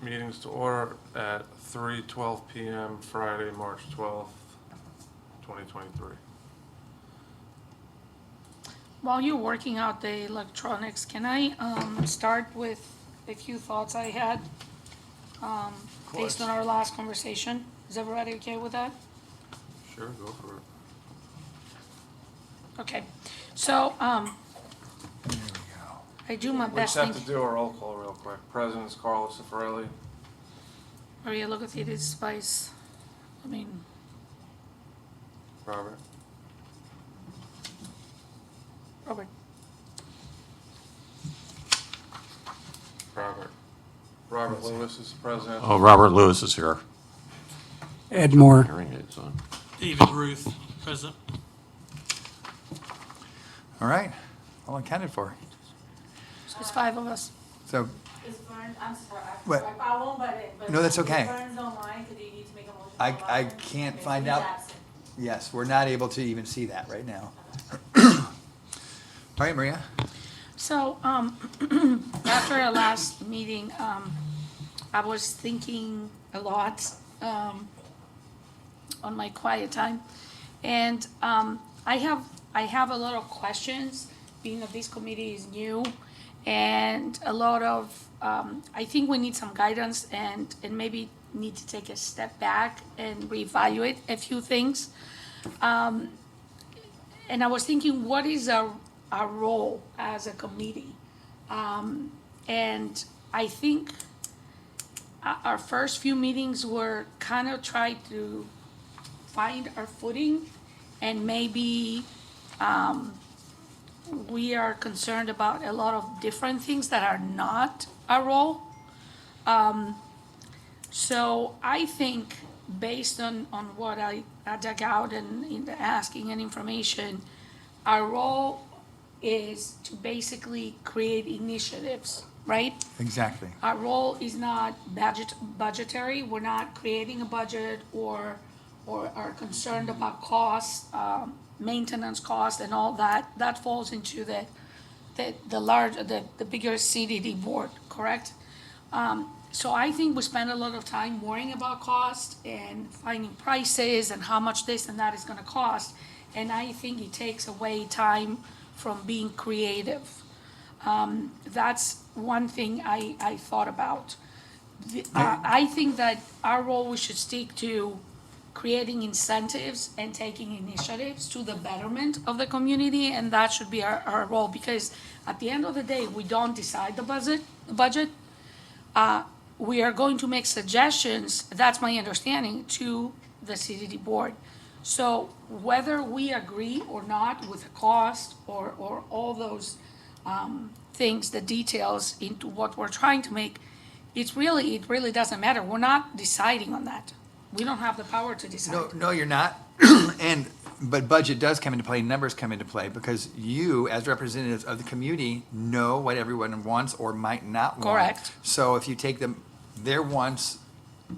meetings to order at 3:12 PM Friday, March 12th, 2023. While you're working out the electronics, can I start with a few thoughts I had based on our last conversation? Is everybody okay with that? Sure, go for it. Okay, so There we go. I do my We best just have thing. to do a roll call real quick. President is Carlos Cifarelli. Maria Lugatides, Vice, Robert. Robert. Robert Lewis is the president. Oh, Robert Lewis is here. Ed Moore. Hearing aids on. David Ruth, President. All right, all accounted for. There's 5 of us. So, Is Vern, I'm sorry, What? I won't butt in, but. No, that's okay. If Vern's online, could you need to make a motion? I- to allow I him? can't If find he's out. absent. yes, we're not able to even see that right now. All right, Maria? So, after our last meeting, I was thinking a lot, on my quiet time. And, I have a lot of questions, being that this committee is new, and a lot of, I think we need some guidance and maybe need to take a step back and reevaluate a few things. And I was thinking, what is our role as a committee? And I think our first few meetings were kind of try to find our footing, and maybe we are concerned about a lot of different things that are not our role. So I think, based on what I dug out and in the asking and information, our role is to basically create initiatives, right? Exactly. Our role is not budgetary. We're not creating a budget or are concerned about costs, maintenance costs and all that. That falls into the bigger CDD board, correct? So I think we spend a lot of time worrying about cost and finding prices and how much this and that is gonna cost. And I think it takes away time from being creative. That's one thing I thought about. I think that our role, we should stick to creating incentives and taking initiatives to the betterment of the community, and that should be our role, because at the end of the day, we don't decide the budget. We are going to make suggestions, that's my understanding, to the CDD board. So whether we agree or not with the cost or all those things, the details into what we're trying to make, it really doesn't matter. We're not deciding on that. We don't have the power to decide. No, you're not. But budget does come into play, numbers come into play, because you, as representatives of the community, know what everyone wants or might not want. Correct. So if you take their wants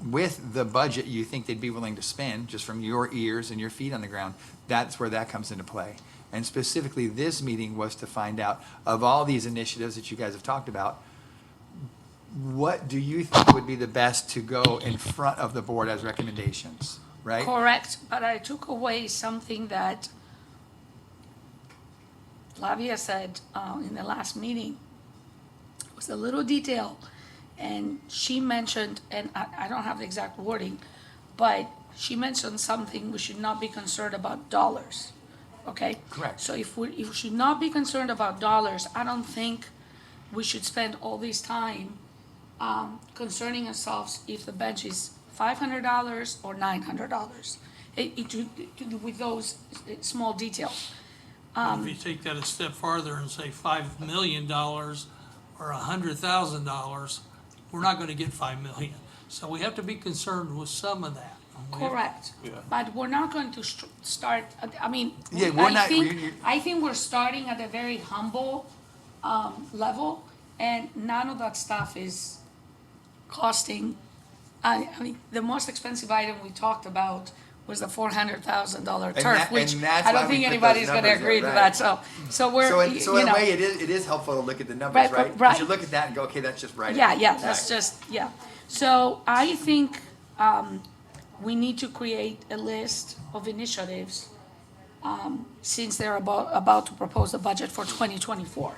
with the budget you think they'd be willing to spend, just from your ears and your feet on the ground, that's where that comes into play. And specifically, this meeting was to find out, of all these initiatives that you guys have talked about, what do you think would be the best to go in front of the board as recommendations, right? Correct, but I took away something that Flavia said in the last meeting. It was a little detail, and she mentioned, and I don't have the exact wording, but she mentioned something, we should not be concerned about dollars, okay? Correct. So if we should not be concerned about dollars, I don't think we should spend all this time concerning ourselves if the bench is $500 or $900, with those small details. If you take that a step farther and say $5 million or $100,000, we're not gonna get 5 million. So we have to be concerned with some of that. Correct. Yeah. But we're not going to start, I mean, Yeah, we're not- I think we're starting at a very humble level, and none of that stuff is costing, I mean, the most expensive item we talked about was the $400,000 turf, that- which and that's I why don't we think put anybody's those gonna numbers agree there, to right. that, so we're, So in you a way, know. it is helpful to look at the numbers, Right, right? right. Because you look at that and go, okay, that's just right. Yeah, that's Right. just, yeah. So I think we need to create a list of initiatives since they're about to propose a budget for 2024.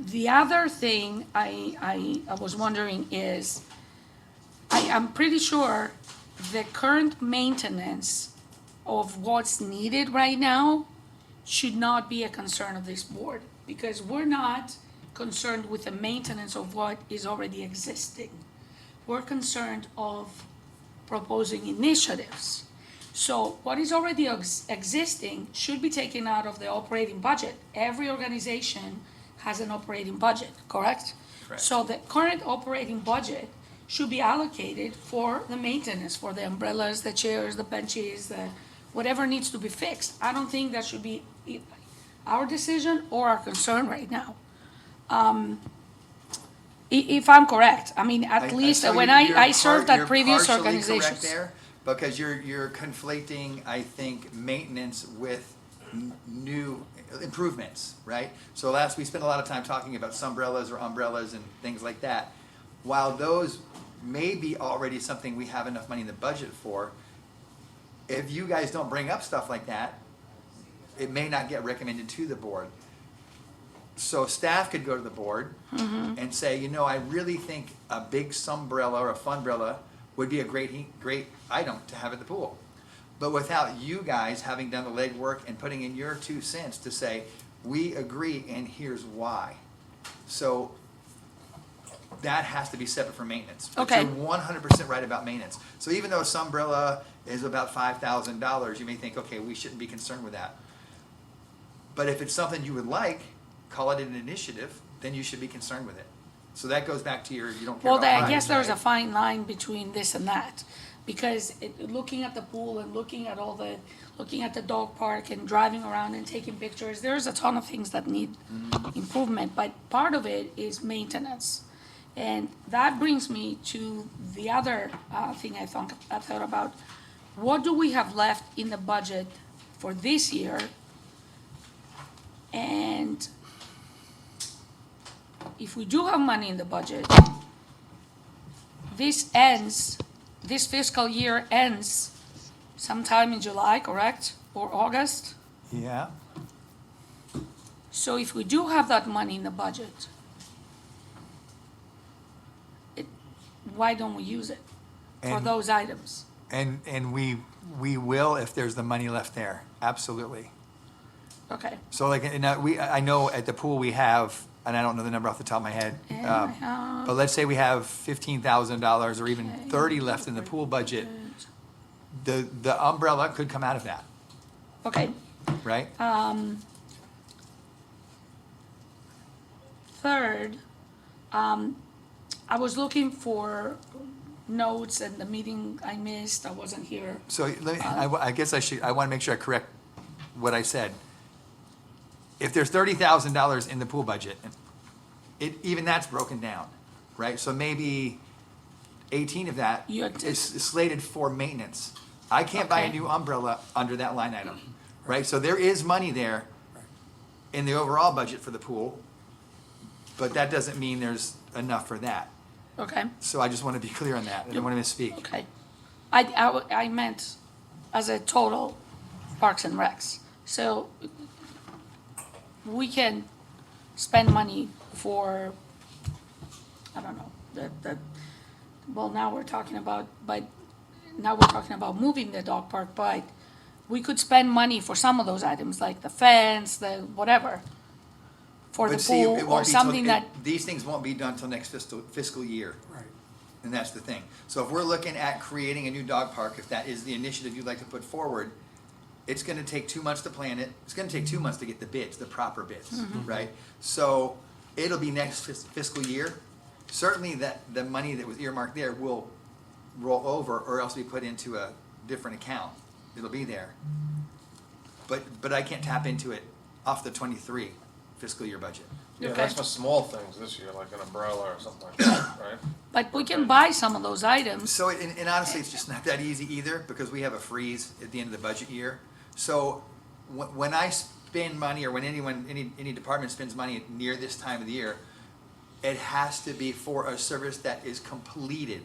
The other thing I was wondering is, I'm pretty sure the current maintenance of what's needed right now should not be a concern of this board, because we're not concerned with the maintenance of what is already existing. We're concerned of proposing initiatives. So what is already existing should be taken out of the operating budget. Every organization has an operating budget, correct? Correct. So the current operating budget should be allocated for the maintenance, for the umbrellas, the chairs, the benches, the, whatever needs to be fixed. I don't think that should be our decision or our concern right now. If I'm correct, I mean, at least so when you're I served you're at previous partially organizations. correct there, because you're conflating, I think, maintenance with new improvements, right? So we spent a lot of time talking about sunbrellas or umbrellas and things like that. While those may be already something we have enough money in the budget for, if you guys don't bring up stuff like that, it may not get recommended to the board. So staff could go to the board and say, you know, I really think a big sunbrella or a funbrella would be a great item to have at the pool. But without you guys having done the legwork and putting in your 2 cents to say, we agree and here's why. So that has to be separate from maintenance. But Okay. you're 100% right about maintenance. So even though a sunbrella is about $5,000, you may think, okay, we shouldn't be concerned with that. But if it's something you would like, call it an initiative, then you should be concerned with it. So that goes back to you don't care Well, about I guess price, there's a right? fine line between this and that, because looking at the pool and looking at the dog park and driving around and taking pictures, there's a ton of things that need improvement, but part of it is maintenance. And that brings me to the other thing I thought about. What do we have left in the budget for this year? And if we do have money in the budget, this fiscal year ends sometime in July, correct? Or August? Yeah. So if we do have that money in the budget, why don't we use it for And- those items? And we will if there's the money left there, absolutely. Okay. So like, I know at the pool we have, and I don't know the number off the top of my head, but let's say we have $15,000 or even 30 left in the pool budget. The umbrella could come out of that, Okay. right? Third, I was looking for notes and the meeting I missed, I wasn't here. So I guess I want to make sure I correct what I said. If there's $30,000 in the pool budget, even that's broken down, right? So maybe 18 of that You- is slated for maintenance. I can't buy a Okay. new umbrella under that line item, right? So there is money there in the overall budget for the pool, but that doesn't mean there's enough for that. Okay, So I just want to be clear on that. I don't want to misspeak. okay. I meant as a total Parks and Recs. So we can spend money for, I don't know, well, now we're talking about moving the dog park, but we could spend money for some of those items, like the fence, the whatever, for the But see, it pool, won't or be till- something that, These things won't be done till next fiscal year. Right. And that's the thing. So if we're looking at creating a new dog park, if that is the initiative you'd like to put forward, it's gonna take 2 months to plan it. It's gonna take 2 months to get the bids, the proper bids, Mm-hmm. right? So it'll be next fiscal year. Certainly that, the money that was earmarked there will roll over or else be put into a different account. It'll be there. But I can't tap into it off the 23 fiscal year budget. Yeah, Okay. that's for small things this year, like an umbrella or something like that, right? but we can buy some of those items. So, and honestly, it's just not that easy either, because we have a freeze at the end of the budget year. So, when I spend money, or when any department spends money near this time of the year, it has to be for a service that is completed.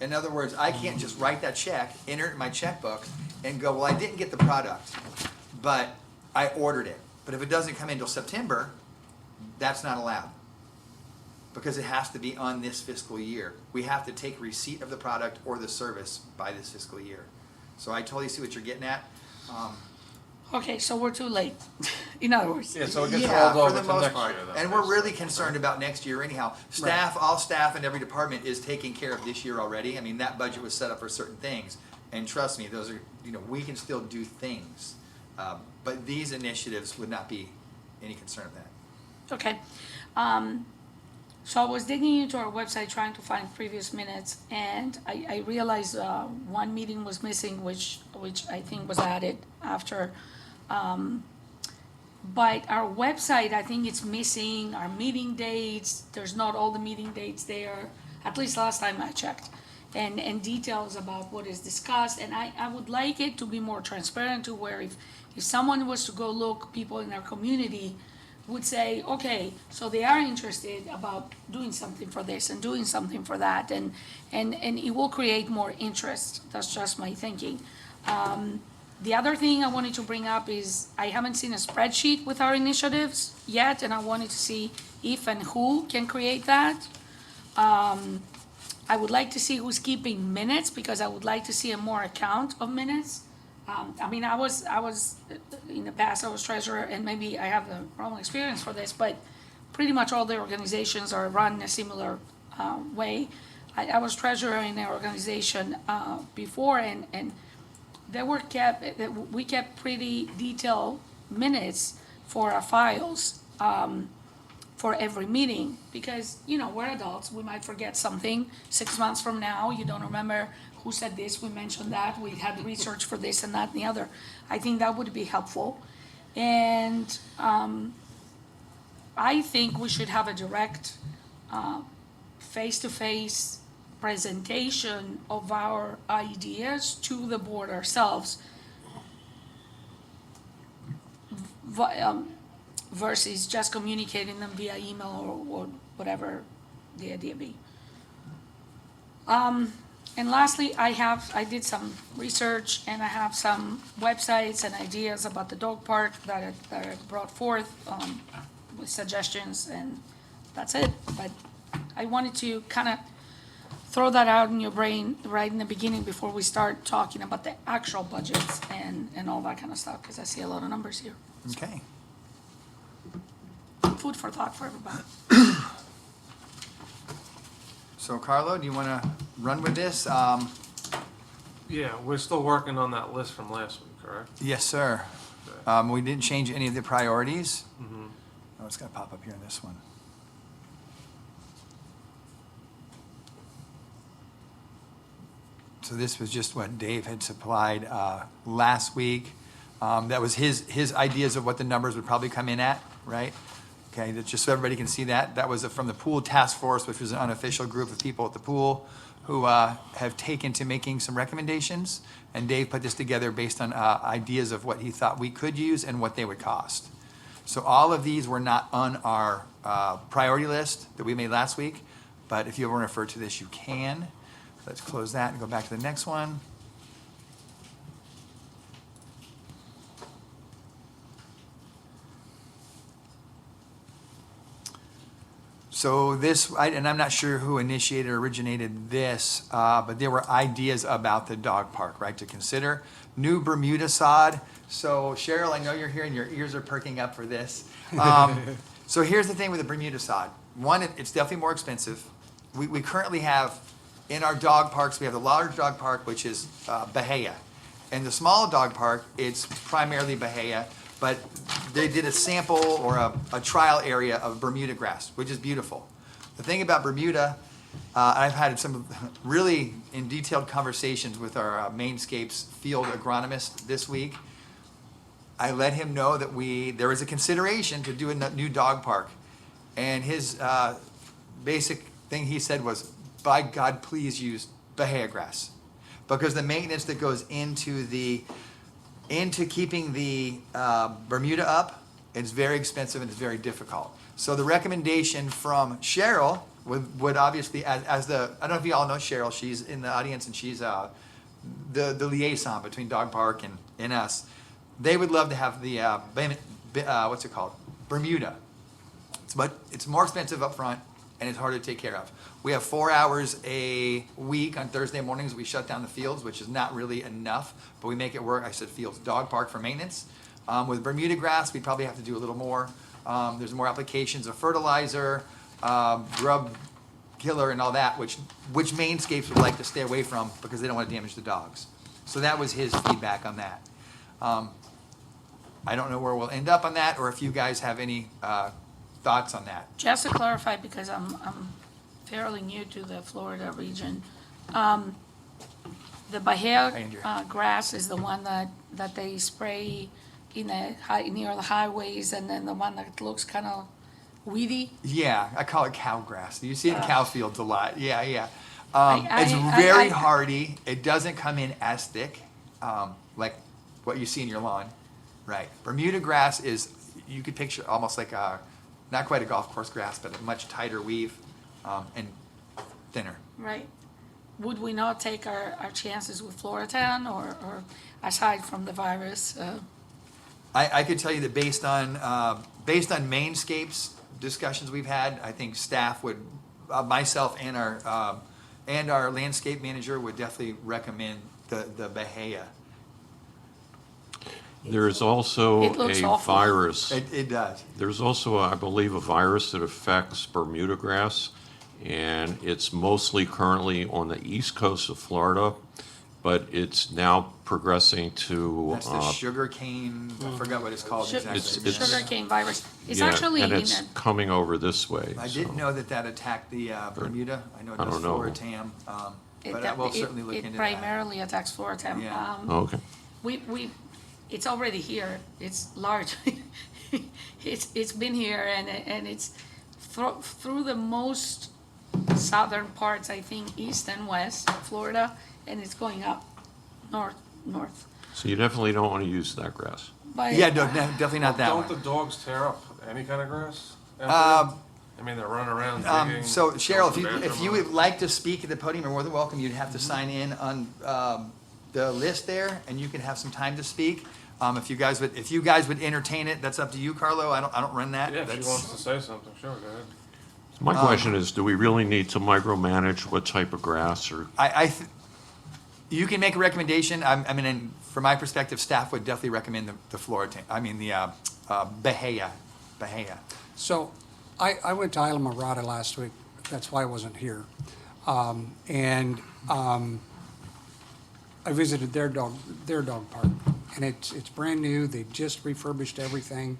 In other words, I can't just write that check, enter it in my checkbook, and go, well, I didn't get the product, but I ordered it. But if it doesn't come in until September, that's not allowed. Because it has to be on this fiscal year. We have to take receipt of the product or the service by this fiscal year. So I totally see what you're getting at. Okay, so we're too late, in other words. Yeah, so it gets Yeah, rolled for over the to most next part. year then. And we're really concerned about next year anyhow. Staff, all staff in every department is taking care of this year already. I mean, that budget was set up for certain things. And trust me, those are, we can still do things. But these initiatives would not be any concern of that. Okay. So I was digging into our website trying to find previous minutes, and I realized one meeting was missing, which I think was added after. But our website, I think it's missing our meeting dates. There's not all the meeting dates there, at least last time I checked. And details about what is discussed. And I would like it to be more transparent, to where if someone was to go look, people in our community would say, okay, so they are interested about doing something for this and doing something for that, and it will create more interest. That's just my thinking. The other thing I wanted to bring up is I haven't seen a spreadsheet with our initiatives yet, and I wanted to see if and who can create that. I would like to see who's keeping minutes, because I would like to see a more account of minutes. I mean, I was, in the past, I was treasurer, and maybe I have the wrong experience for this, but pretty much all the organizations are run in a similar way. I was treasurer in an organization before, and we kept pretty detailed minutes for our files for every meeting, because, we're adults, we might forget something 6 months from now, you don't remember who said this, we mentioned that, we had research for this and that and the other. I think that would be helpful. And I think we should have a direct face-to-face presentation of our ideas to the board ourselves, versus just communicating them via email or whatever the idea be. And lastly, I did some research, and I have some websites and ideas about the dog park that I brought forth with suggestions, and that's it. But I wanted to kind of throw that out in your brain right in the beginning before we start talking about the actual budgets and all that kind of stuff, because I see a lot of numbers here. Okay. Food for thought for everybody. So Carlo, do you want to run with this? Yeah, we're still working on that list from last week, correct? Yes, sir. Okay. We didn't change any of the priorities. Mhm. Oh, it's going to pop up here in this one. So this was just what Dave had supplied last week. That was his ideas of what the numbers would probably come in at, right? Okay, that's just so everybody can see that. That was from the pool task force, which was an unofficial group of people at the pool who have taken to making some recommendations. And Dave put this together based on ideas of what he thought we could use and what they would cost. So all of these were not on our priority list that we made last week, but if you want to refer to this, you can. Let's close that and go back to the next one. So this, and I'm not sure who initiated or originated this, but there were ideas about the dog park, right, to consider. New Bermuda sod. So Cheryl, I know you're here and your ears are perking up for this. So here's the thing with the Bermuda sod. One, it's definitely more expensive. We currently have, in our dog parks, we have the large dog park, which is Bahia. And the small dog park, it's primarily Bahia, but they did a sample or a trial area of Bermuda grass, which is beautiful. The thing about Bermuda, I've had some really in detailed conversations with our Mainscapes field agronomist this week. I let him know that there was a consideration to do a new dog park. And his basic thing he said was, by God, please use Bahia grass. Because the maintenance that goes into keeping the Bermuda up, it's very expensive and it's very difficult. So the recommendation from Cheryl would obviously, as the, I don't know if you all know Cheryl, she's in the audience and she's the liaison between Dog Park and us. They would love to have the, what's it called? Bermuda. It's more expensive up front and it's harder to take care of. We have 4 hours a week on Thursday mornings. We shut down the fields, which is not really enough, but we make it work. I said fields, Dog Park for maintenance. With Bermuda grass, we'd probably have to do a little more. There's more applications of fertilizer, grub killer and all that, which Mainscapes would like to stay away from because they don't want to damage the dogs. So that was his feedback on that. I don't know where we'll end up on that or if you guys have any thoughts on that. Just to clarify, because I'm fairly new to the Florida region, the Bahia Andrea. grass is the one that they spray in near the highways, and then the one that looks kind of weedy. Yeah, I call it cow grass. You see it in cow fields a lot. Yeah. I- It's I- very I- hardy. It doesn't come in as thick, like what you see in your lawn. Right. Bermuda grass is, you could picture almost like not quite a golf course grass, but a much tighter weave and thinner. Right. Would we not take our chances with Floritan or aside from the virus? I could tell you that based on Mainscapes discussions we've had, I think staff would, myself and our landscape manager would definitely recommend the Bahia. There's also It looks a awful. virus. It does. There's also, I believe, a virus that affects Bermuda grass, and it's mostly currently on the east coast of Florida, but it's now progressing to. That's the sugar cane, I forgot what it's called exactly. It's- Sugarcane virus. It's yeah, actually and in it's a, coming over this way. I so. didn't know that attacked the Bermuda. I know it I does don't know. Floritam, but I will certainly look into it that. primarily attacks Floritam. Yeah. Oh, okay. It's already here. It's large. It's been here and it's through the most southern parts, I think, east and west of Florida, and it's going up north. So you definitely don't want to use that grass. But Yeah, no, definitely not that Don't one. the dogs tear up any kind of grass? I mean, they're running around digging. So Cheryl, going to the if you bathroom. would like to speak at the podium, you're more than welcome. You'd have to sign in on the list there, and you can have some time to speak. If you guys would entertain it, that's up to you, Carlo. I don't run that. Yeah, if she That's- wants to say something, sure, go ahead. My question is, do we really need to micromanage what type of grass or? You can make a recommendation. I mean, and from my perspective, staff would definitely recommend the Floritan. I mean, the Bahia. So I went to Isla Mirada last week. That's why I wasn't here. I visited their dog park, and it's brand new. They just refurbished everything,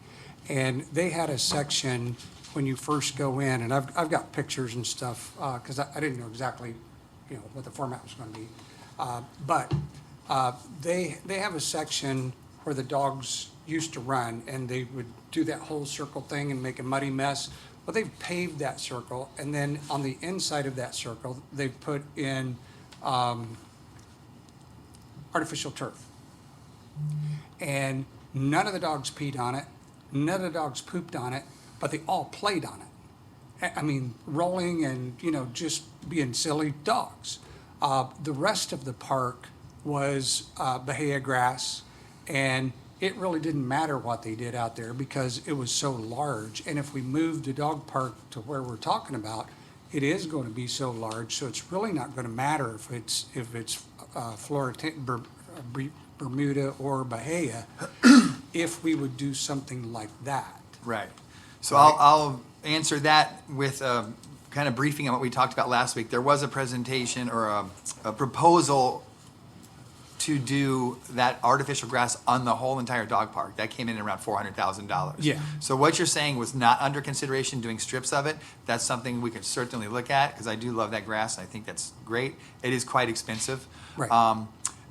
and they had a section when you first go in, and I've got pictures and stuff because I didn't know exactly, what the format was going to be. But they have a section where the dogs used to run, and they would do that whole circle thing and make a muddy mess. Well, they've paved that circle, and then on the inside of that circle, they've put in artificial turf. And none of the dogs peed on it, none of the dogs pooped on it, but they all played on it. I mean, rolling and, just being silly dogs. The rest of the park was Bahia grass, and it really didn't matter what they did out there because it was so large. And if we moved the dog park to where we're talking about, it is going to be so large, so it's really not going to matter if it's Bermuda or Bahia, if we would do something like that. Right. So I'll answer that with kind of briefing on what we talked about last week. There was a presentation or a proposal to do that artificial grass on the whole entire dog park. That came in around $400,000. Yeah. So what you're saying was not under consideration doing strips of it. That's something we could certainly look at because I do love that grass. And I think that's great. It is quite expensive. Right.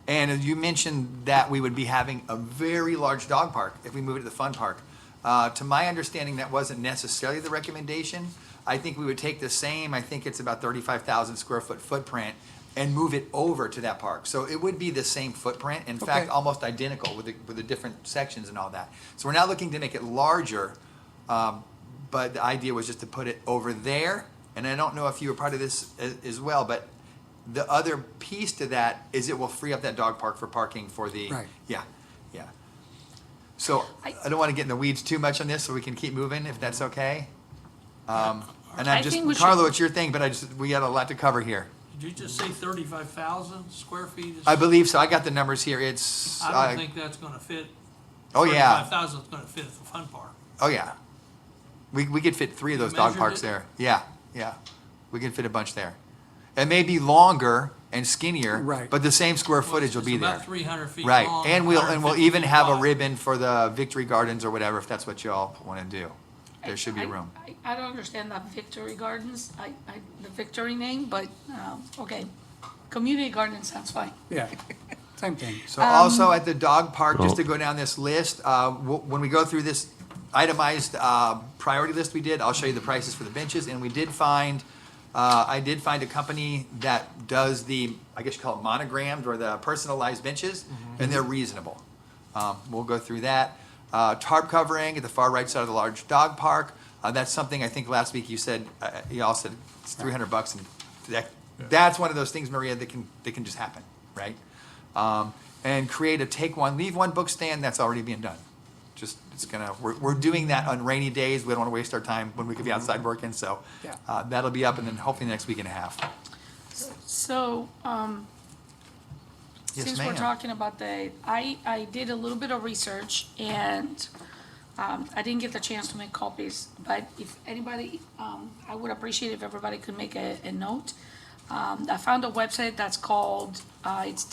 And you mentioned that we would be having a very large dog park if we move it to the fun park. To my understanding, that wasn't necessarily the recommendation. I think we would take the same, I think it's about 35,000 square foot footprint, and move it over to that park. So it would be the same footprint, in fact, Okay. almost identical with the different sections and all that. So we're not looking to make it larger, but the idea was just to put it over there. And I don't know if you were part of this as well, but the other piece to that is it will free up that dog park for parking for the. Right. Yeah, yeah. So I don't want to get in the weeds too much on this, so we can keep moving, if that's okay. And I I'm just, think we should- Carlo, it's your thing, but we got a lot to cover here. Did you just say 35,000 square feet? I believe so. I got the numbers here. It's. I don't think that's gonna fit. Oh, yeah. 35,000 is gonna fit at the fun park. Oh, yeah. We could fit 3 of You those dog measured parks it? there. Yeah, yeah. We can fit a bunch there. It may be longer and skinnier. Right. But the same square footage will be It's there. about 300 feet Right, long. and we'll 150 even feet have a wide. ribbon for the Victory Gardens or whatever, if that's what y'all want to do. There should be I- room. I don't understand that Victory Gardens, the Victory name, but, okay. Community Garden sounds fine. Yeah, same thing. So also at the dog park, just to go down this list, when we go through this itemized priority list we did, I'll show you the prices for the benches, and we did find, I did find a company that does the, I guess you call it monogrammed or the personalized benches, and they're reasonable. We'll go through that. Tarp covering at the far right side of the large dog park, that's something I think last week you said, y'all said it's $300, and that's one of those things, Maria, that can just happen, right? And create a take one, leave one book stand, that's already being done. Just, we're doing that on rainy days, we don't want to waste our time when we could be outside working, so Yeah. that'll be up, and then hopefully next week and a half. So, Yes, since we're ma'am. talking about I did a little bit of research and, I didn't get the chance to make copies, but if anybody, I would appreciate if everybody could make a note. I found a website that's called, it's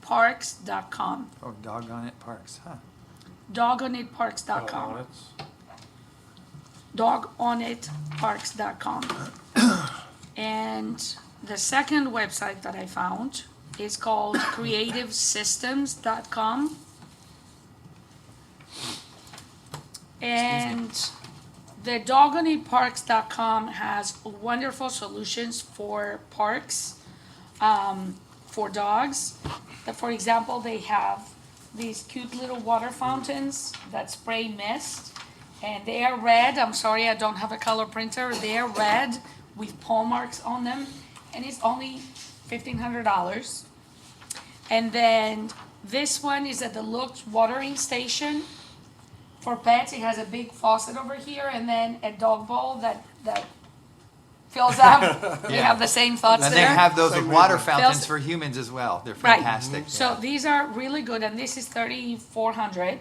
www.dog-on-it-parks.com. Oh, doggone it, parks, huh? dogonitparks.com. dogonitparks.com. And the second website that I found is called creativesystems.com. And the dogonitparks.com has wonderful solutions for parks, for dogs. For example, they have these cute little water fountains that spray mist, and they are red. I'm sorry, I don't have a color printer. They are red with paw marks on them, and it's only $1,500. And then this one is a deluxe watering station for pets. It has a big faucet over here, and then a dog bowl that fills up. We have the same thoughts And there. they have those with water fountains Fills- for humans as well, they're Right. fantastic. So these are really good, and this is $3,400.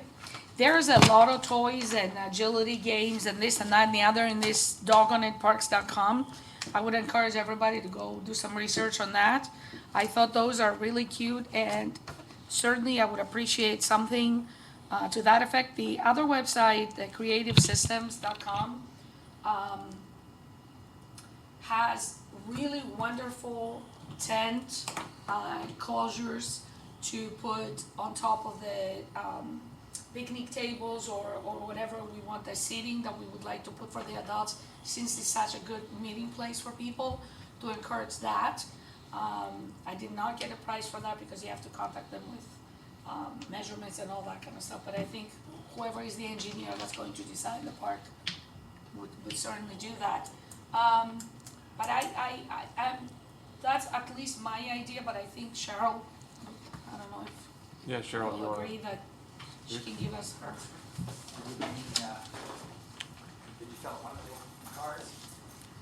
There's a lot of toys and agility games and this and that and the other in this dogonitparks.com. I would encourage everybody to go do some research on that. I thought those are really cute, and certainly I would appreciate something to that effect. The other website, the creativesystems.com, has really wonderful tent closures to put on top of the picnic tables or whatever we want, the seating that we would like to put for the adults, since it's such a good meeting place for people, to encourage that. I did not get a price for that because you have to contact them with measurements and all that kind of stuff, but I think whoever is the engineer that's going to design the park would certainly do that. But that's at least my idea, but I think Cheryl, I don't know if Yeah, Cheryl, you will want agree that she can give us her. Did you fill out one of the cards?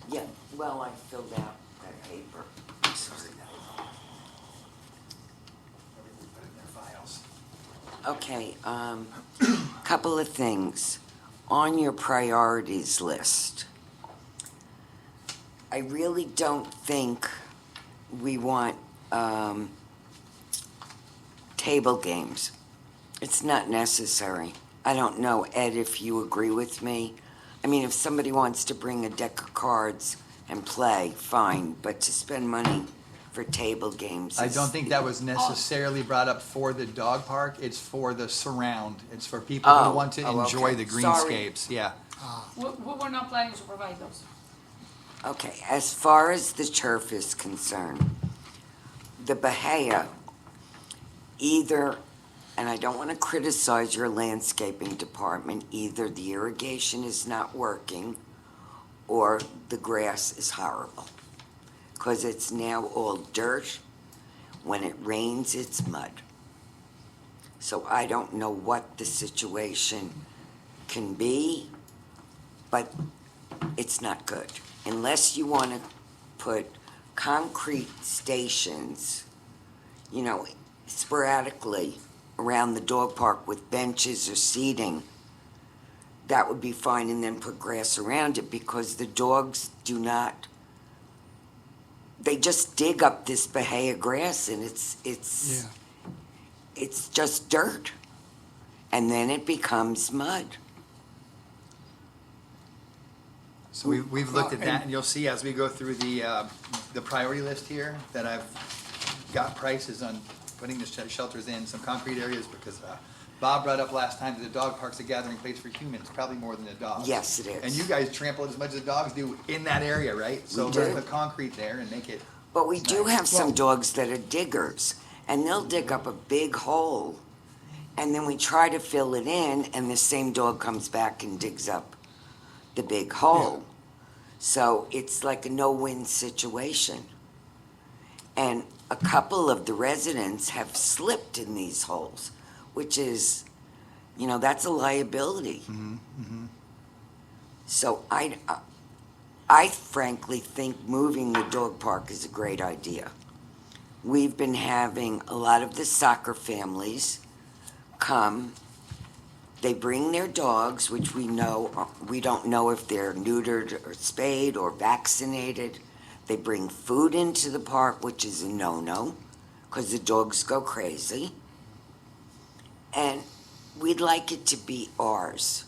Yeah, well, I filled out that paper. Sorry, everything put in their files. Okay, couple of things. On your priorities list, I really don't think we want, table games. It's not necessary. I don't know, Ed, if you agree with me. I mean, if somebody wants to bring a deck of cards and play, fine, but to spend money for table games I is- don't think that was necessarily brought up for the dog park, it's for the surround, it's for people who Oh, want to oh, enjoy okay. the Sorry. greenscapes, yeah. We're not planning to provide those. Okay, as far as the turf is concerned, the Bahia, either, and I don't want to criticize your landscaping department, either the irrigation is not working or the grass is horrible. Because it's now all dirt. When it rains, it's mud. So I don't know what the situation can be, but it's not good. Unless you want to put concrete stations, sporadically around the dog park with benches or seating, that would be fine, and then put grass around it, because the dogs do not, they just dig up this Bahia grass, and it's just dirt. And then it becomes mud. So we've looked at that, and you'll see as we go through the priority list here, that I've got prices on putting the shelters in some concrete areas, because Bob brought up last time that the dog park's a gathering place for humans, probably more than the dogs. Yes, it is. And you guys trample it as much as the dogs do in that area, right? So do. let's put concrete there and make it, But we do Nice. have some dogs that are diggers, and they'll dig up a big hole, and then we try to fill it in, and the same dog comes back and digs up the big hole. So it's like a no-win situation. And a couple of the residents have slipped in these holes, which is, that's a liability. So I frankly think moving the dog park is a great idea. We've been having a lot of the soccer families come. They bring their dogs, which we don't know if they're neutered or spayed or vaccinated. They bring food into the park, which is a no-no, because the dogs go crazy. And we'd like it to be ours.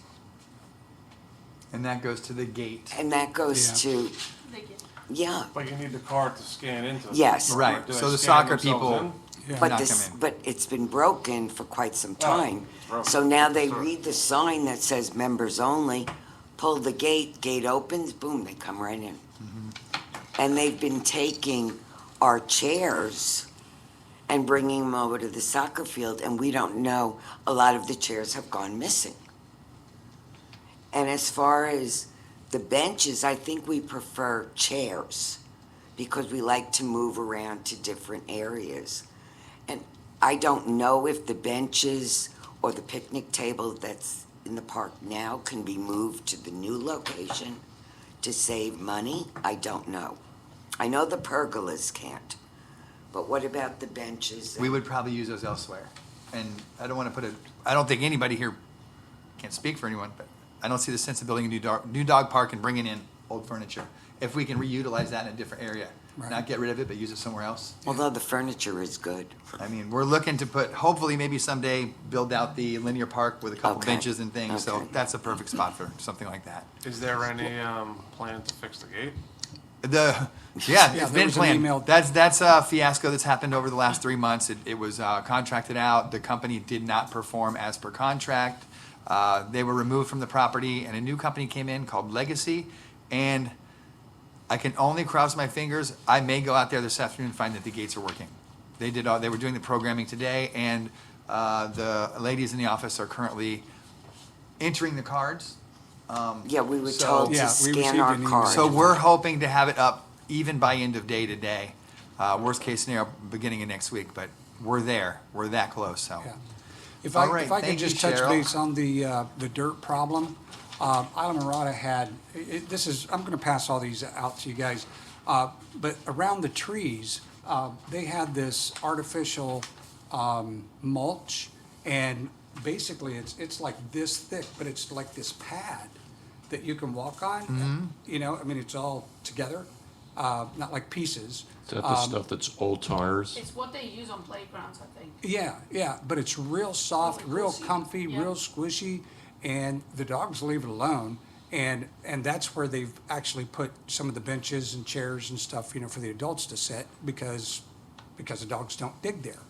and that goes to the gate. And that goes to, They get- yeah. But you need the card to scan into. it. Yes. Right, Do they so the scan soccer themselves people, in? Yeah. But not this, come in. but it's been broken for quite some time. broken. So now they Sure. read the sign that says members only, pull the gate opens, boom, they come right in. And they've been taking our chairs and bringing them over to the soccer field, and we don't know, a lot of the chairs have gone missing. And as far as the benches, I think we prefer chairs, because we like to move around to different areas. And I don't know if the benches or the picnic table that's in the park now can be moved to the new location to save money. I don't know. I know the pergolas can't, but what about the benches? We would probably use those elsewhere. And I don't want to I don't think anybody here, can't speak for anyone, but I don't see the sense of building a new dog park and bringing in old furniture. If we can reutilize that in a different area, Right. not get rid of it, but use it somewhere else. Although the furniture is good. I mean, we're looking to hopefully maybe someday build out the linear park with a couple Okay. benches and things. So Okay. that's a perfect spot for something like that. Is there any plan to fix the gate? Yeah, Yeah, it's there been was an email- planned. That's a fiasco that's happened over the last 3 months. It was contracted out. The company did not perform as per contract. They were removed from the property, and a new company came in called Legacy. And I can only cross my fingers. I may go out there this afternoon and find that the gates are working. They were doing the programming today, and the ladies in the office are currently entering the cards. Yeah, we were So- told Yeah, to we scan received our an email. card. So we're hoping to have it up even by end of day today. Worst case scenario, beginning of next week, but we're there. We're that close, so. Yeah. If All I, right, if I could thank you, just touch Cheryl. base on the dirt problem, Islamorada had, I'm gonna pass all these out to you guys, but around the trees, they had this artificial, mulch, and basically it's like this thick, but it's like this pad that you can walk on. Mm-hmm. You know, I mean, it's all together, not like pieces. Is that the stuff that's old tires? It's what they use on playgrounds, I think. Yeah, but it's real soft, Really real squishy, comfy, yeah. real squishy, and the dogs leave it alone. And that's where they've actually put some of the benches and chairs and stuff, you know, for the adults to sit, because the dogs don't dig there,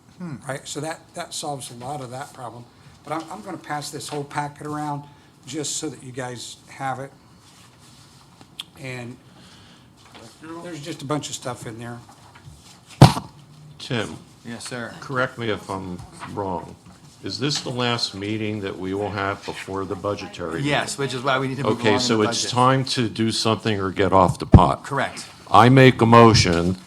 right? So that solves a lot of that problem. But I'm gonna pass this whole packet around just so that you guys have it. And there's just a bunch of stuff in there. Tim, Yes, sir. correct me if I'm wrong. Is this the last meeting that we will have before the budgetary? meeting? Yes, which is why we need to move along Okay, in so the it's budget. time to do something or get off the pot. Correct. I make a motion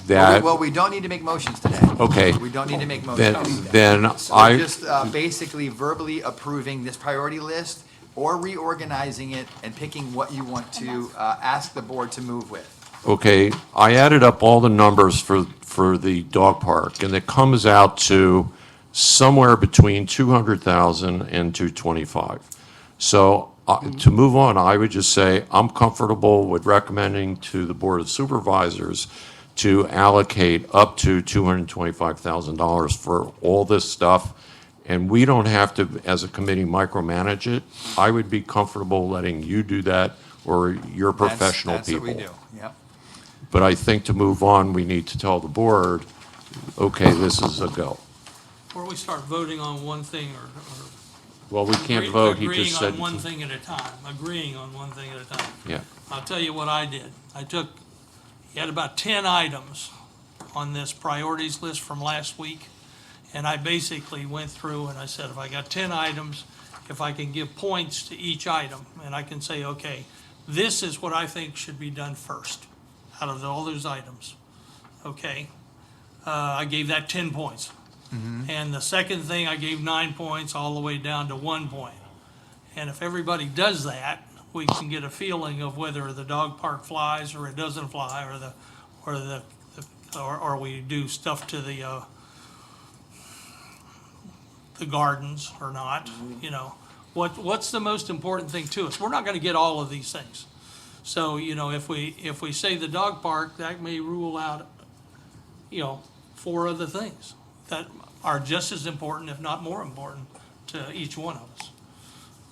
that, Well, we don't need to make motions today. okay, We don't need to make then, motions. then We're I, just basically verbally approving this priority list or reorganizing it and picking what you want to ask the board to move with. okay, I added up all the numbers for the dog park, and it comes out to somewhere between 200,000 and 225. So to move on, I would just say I'm comfortable with recommending to the Board of Supervisors to allocate up to $225,000 for all this stuff. And we don't have to, as a committee, micromanage it. I would be comfortable letting you do that or your professional people. That's what we do, yep. But I think to move on, we need to tell the board, okay, this is a go. Before we start voting on one thing or Well, we can't vote, he agreeing just said. on one thing at a time, agreeing on one thing at a time. Yeah, I'll tell you what I did. He had about 10 items on this priorities list from last week. And I basically went through and I said, if I got 10 items, if I can give points to each item, and I can say, okay, this is what I think should be done first out of all those items. Okay? I gave that 10 points. And the second thing, I gave 9 points all the way down to 1 point. And if everybody does that, we can get a feeling of whether the dog park flies or it doesn't fly, or we do stuff to the gardens or not, you know. What's the most important thing to us? We're not gonna get all of these things. So, you know, if we say the dog park, that may rule out, 4 other things that are just as important, if not more important, to each one of us.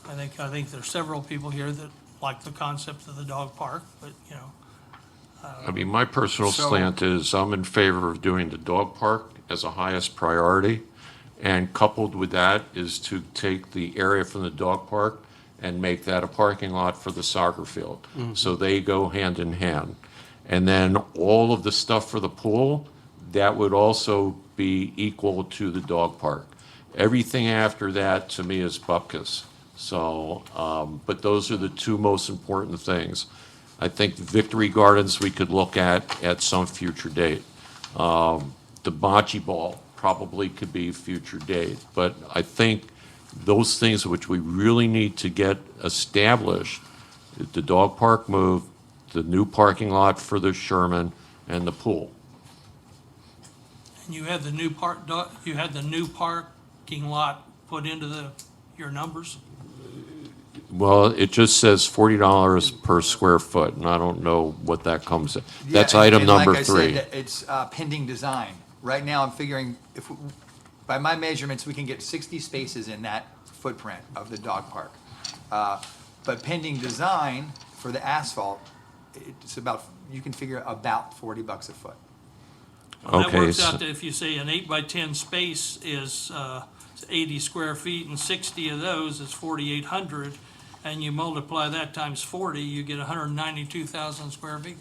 I think there's several people here that like the concept of the dog park, but, I mean, my personal So- slant is I'm in favor of doing the dog park as a highest priority. And coupled with that is to take the area from the dog park and make that a parking lot for the soccer field. So they go hand in hand. And then all of the stuff for the pool, that would also be equal to the dog park. Everything after that, to me, is bupkis. So, but those are the two most important things. I think Victory Gardens, we could look at some future date. The bocce ball probably could be future date. But I think those things which we really need to get established, the dog park move, the new parking lot for the Sherman, and the pool. and you had the new parking lot put into your numbers? Well, it just says $40 per square foot, and I don't know what that comes in. That's Yeah, item and number like I said, 3. it's pending design. Right now, I'm figuring, by my measurements, we can get 60 spaces in that footprint of the dog park. But pending design for the asphalt, it's about, you can figure about $40 a foot. Well, that Okay, works so- out that if you say an 8 by 10 space is 80 square feet and 60 of those is 4,800, and you multiply that times 40, you get 192,000 square feet,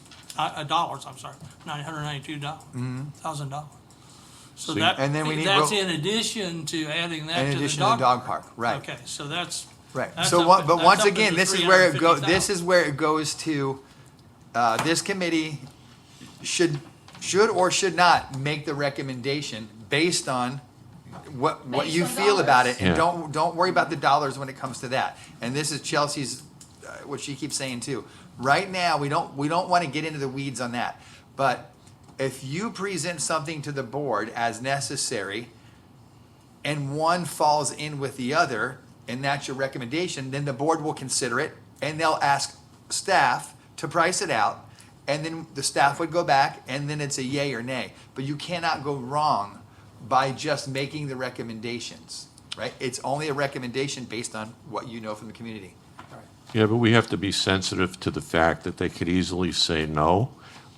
dollars, I'm sorry, $992,000. So See, that, and then we need- that's in addition to adding that In to the addition to the dog. dog park, right. Okay, so that's. Right, that's so, up- but that's once up again, into this is where it goes, 350,000. this is where it goes to, this committee should or should not make the recommendation based on what Based you on feel about it, and Yeah. don't worry about the dollars when it comes to that. And this is Chelsea's, what she keeps saying too. Right now, we don't want to get into the weeds on that, but if you present something to the board as necessary, and one falls in with the other, and that's your recommendation, then the board will consider it, and they'll ask staff to price it out, and then the staff would go back, and then it's a yay or nay. But you cannot go wrong by just making the recommendations, right? It's only a recommendation based on what you know from the community. Yeah, but we have to be sensitive to the fact that they could easily say no.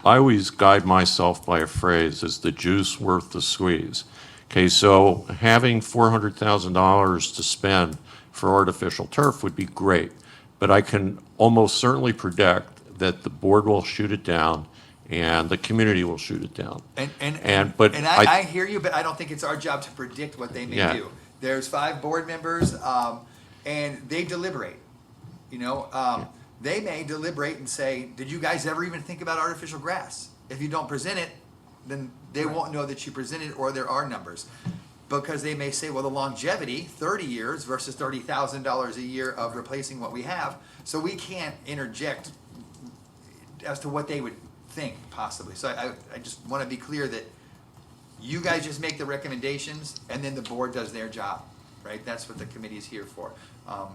I always guide myself by a phrase, is the juice worth the squeeze? Okay, so having $400,000 to spend for artificial turf would be great, but I can almost certainly predict that the board will shoot it down and the community will shoot it down. And I hear you, but I don't think it's our job to predict what they may Yeah. do. There's 5 board members, and they deliberate, you know? They may deliberate and say, did you guys ever even think about artificial grass? If you don't present it, then they won't know that you presented or there are numbers. Because they may say, well, the longevity, 30 years versus $30,000 a year of replacing what we have, so we can't interject as to what they would think possibly. So I just want to be clear that you guys just make the recommendations and then the board does their job, right? That's what the committee is here for.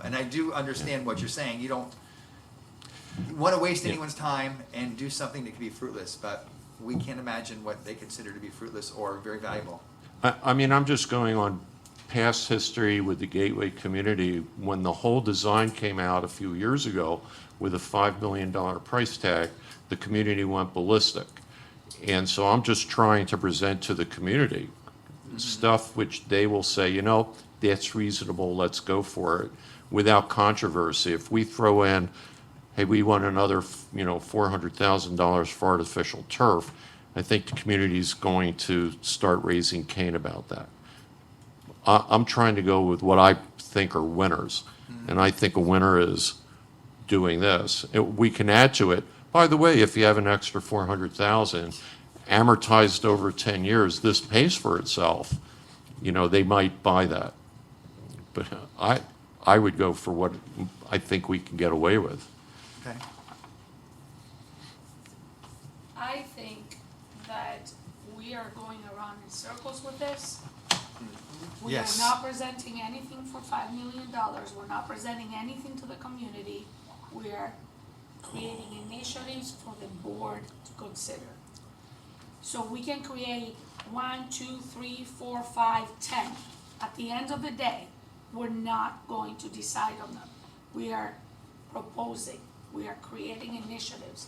And I do understand what you're saying. You don't want to waste anyone's time and do something that could be fruitless, but we can't imagine what they consider to be fruitless or very valuable. I mean, I'm just going on past history with the Gateway community. When the whole design came out a few years ago with a $5 million price tag, the community went ballistic. And so I'm just trying to present to the community stuff which they will say, you know, that's reasonable, let's go for it, without controversy. If we throw in, hey, we want another, $400,000 for artificial turf, I think the community's going to start raising Cain about that. I'm trying to go with what I think are winners, and I think a winner is doing this. We can add to it. By the way, if you have an extra $400,000 amortized over 10 years, this pays for itself. They might buy that. But I would go for what I think we can get away with. Okay. I think that we are going around in circles with this. We are Yes. not presenting anything for $5 million. We're not presenting anything to the community. We are creating initiatives for the board to consider. So we can create 1, 2, 3, 4, 5, 10. At the end of the day, we're not going to decide on them. We are proposing, we are creating initiatives.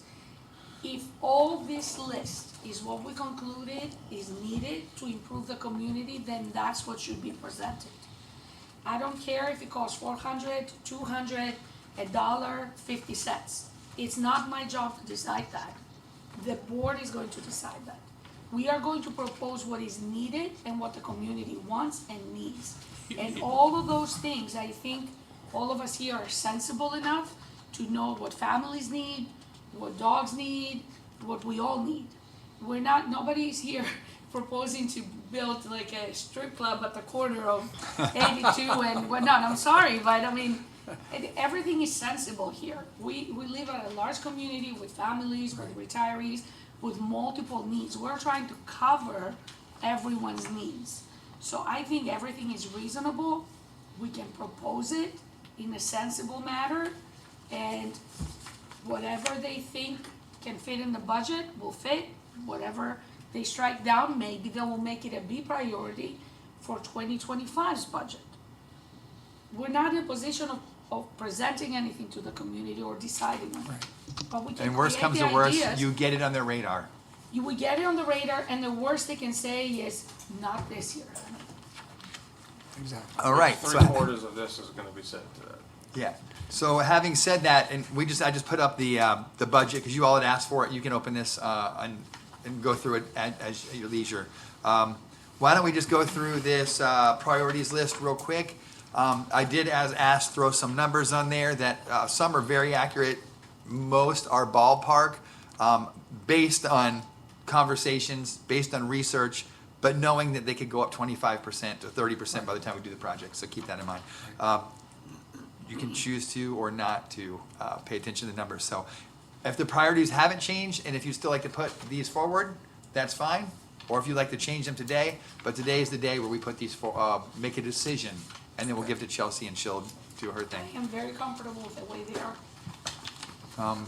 If all this list is what we concluded is needed to improve the community, then that's what should be presented. I don't care if it costs $400, $200, $1.50. It's not my job to decide that. The board is going to decide that. We are going to propose what is needed and what the community wants and needs. And all of those things, I think all of us here are sensible enough to know what families need, what dogs need, what we all need. Nobody's here proposing to build like a strip club at the corner of 82 and whatnot. I'm sorry, but I mean, everything is sensible here. We live in a large community with families, with retirees, with multiple needs. We're trying to cover everyone's needs. So I think everything is reasonable. We can propose it in a sensible manner, and whatever they think can fit in the budget will fit. Whatever they strike down, maybe they will make it a B priority for 2025's budget. We're not in a position of presenting anything to the community or deciding on it. But we can And worst create comes the to worst, ideas. you get it on their radar. We get it on the radar, and the worst they can say is, not this year. Exactly. All right. so- 3/4 of this is gonna be sent to that. Yeah. So having said that, and I just put up the budget because you all had asked for it. You can open this and go through it at your leisure. Why don't we just go through this priorities list real quick? I did, as asked, throw some numbers on there that some are very accurate. Most are ballpark, based on conversations, based on research, but knowing that they could go up 25% to 30% by the time we do the project. So keep that in mind. You can choose to or not to pay attention to the numbers. So if the priorities haven't changed, and if you still like to put these forward, that's fine. Or if you'd like to change them today, but today is the day where we put these for, make a decision, and then we'll give to Chelsea and she'll do her thing. I am very comfortable with the way they are.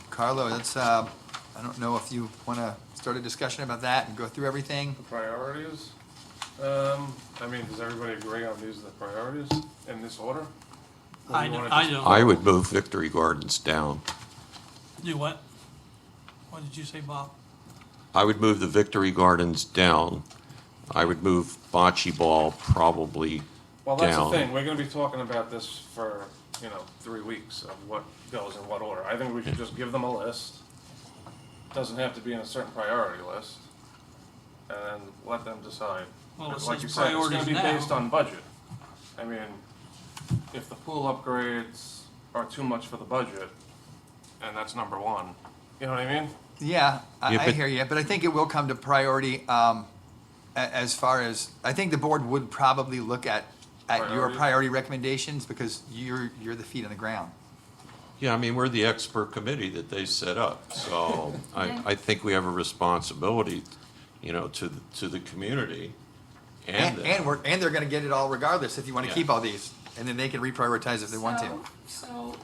Carlo, I don't know if you want to start a discussion about that and go through everything. The priorities, does everybody agree on these are the priorities in this order? Or I you wanna don't. just- I would move Victory Gardens down. Do what? What did you say, Bob? I would move the Victory Gardens down. I would move Bocce Ball probably Well, that's the down. thing, we're gonna be talking about this for, 3 weeks of what goes in what order. I think we should just give them a list, doesn't have to be in a certain priority list, and let them decide. Well, it Because like says you said, it's gonna priorities be now. based on budget. I mean, if the pool upgrades are too much for the budget, and that's number one, you know what I mean? Yeah, Yeah, I but- hear you, but I think it will come to priority, as far as, I think the board would probably look at your Priority. priority recommendations, because you're the feet on the ground. Yeah, I mean, we're the expert committee that they set up, so I think we have a responsibility, you know, to the community and them. And they're gonna get it all regardless, if you wanna Yeah. keep all these, and then they can reprioritize if they want to. So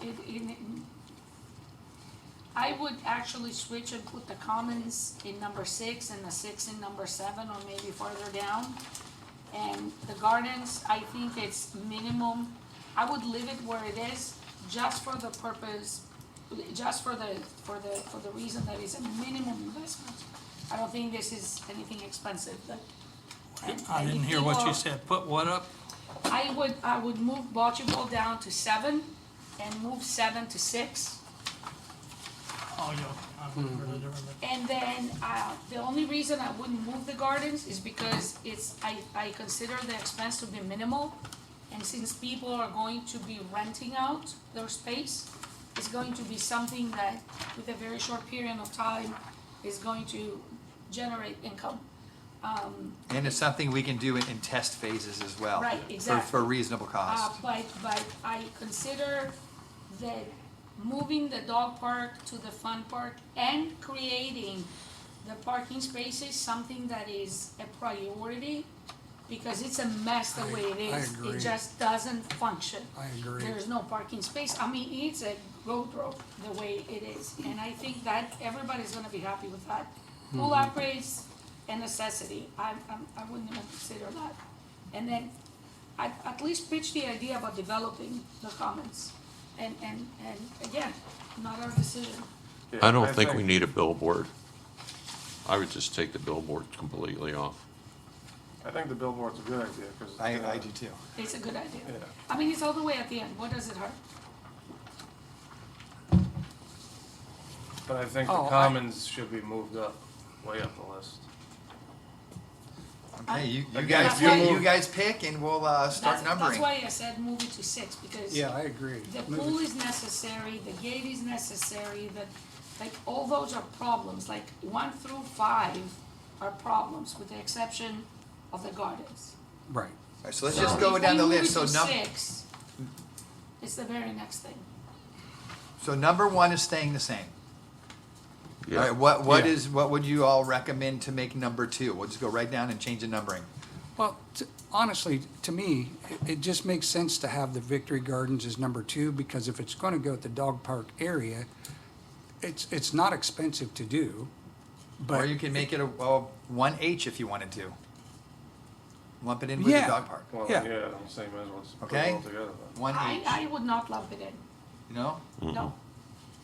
I would actually switch and put the commons in number 6 and the 6 in number 7, or maybe further down. And the gardens, I think it's minimum, I would leave it where it is, just for the purpose, just for the reason that it's a minimum investment. I don't think this is anything expensive, but. I didn't hear what you said. Put what up? I would move bocce ball down to 7 and move 7 to 6. Oh, yeah, I'm really different. And then, the only reason I wouldn't move the gardens is because I consider the expense to be minimal. And since people are going to be renting out their space, it's going to be something that, with a very short period of time, is going to generate income. And it's something we can do in test phases as well. Right, For exactly. reasonable cost. But I consider that moving the dog park to the fun park and creating the parking spaces, something that is a priority, because it's a mess the way it I is. agree. It just doesn't function. I agree. There's no parking space. I mean, it's a road road the way it is. And I think that everybody's gonna be happy with that. Pool upgrades, a necessity. I wouldn't even consider that. And then at least pitch the idea about developing the commons. And again, not our decision. Yeah, I don't think we need a billboard. I would just take the billboard completely off. I think the billboard's a good idea, because. I do too. It's a good idea. Yeah. I mean, it's all the way at the end. What does it hurt? But I think the Oh, commons should be moved up, way up the list. Okay, you Again, guys, if you you move- guys pick and we'll, start numbering. That's why I said move it to 6, because Yeah, I agree. the Move pool it- is necessary, the gate is necessary, like, all those are problems. Like, 1 through 5 are problems, with the exception of the gardens. Right. All right, so let's just go if down we the move list. it So to 6, it's the very next thing. number 1 is staying the same. All Yeah. right, what Yeah. what would you all recommend to make number 2? We'll just go right down and change the numbering. Well, honestly, to me, it just makes sense to have the Victory Gardens as number 2, because if it's gonna go at the dog park area, it's not expensive to do, Or but, you can make it a 1H if you wanted to. Lump it in with the Yeah. dog park. Well, Yeah. yeah, same as what's put it Okay. all together then. 1H, I would not lump it in, you know? no.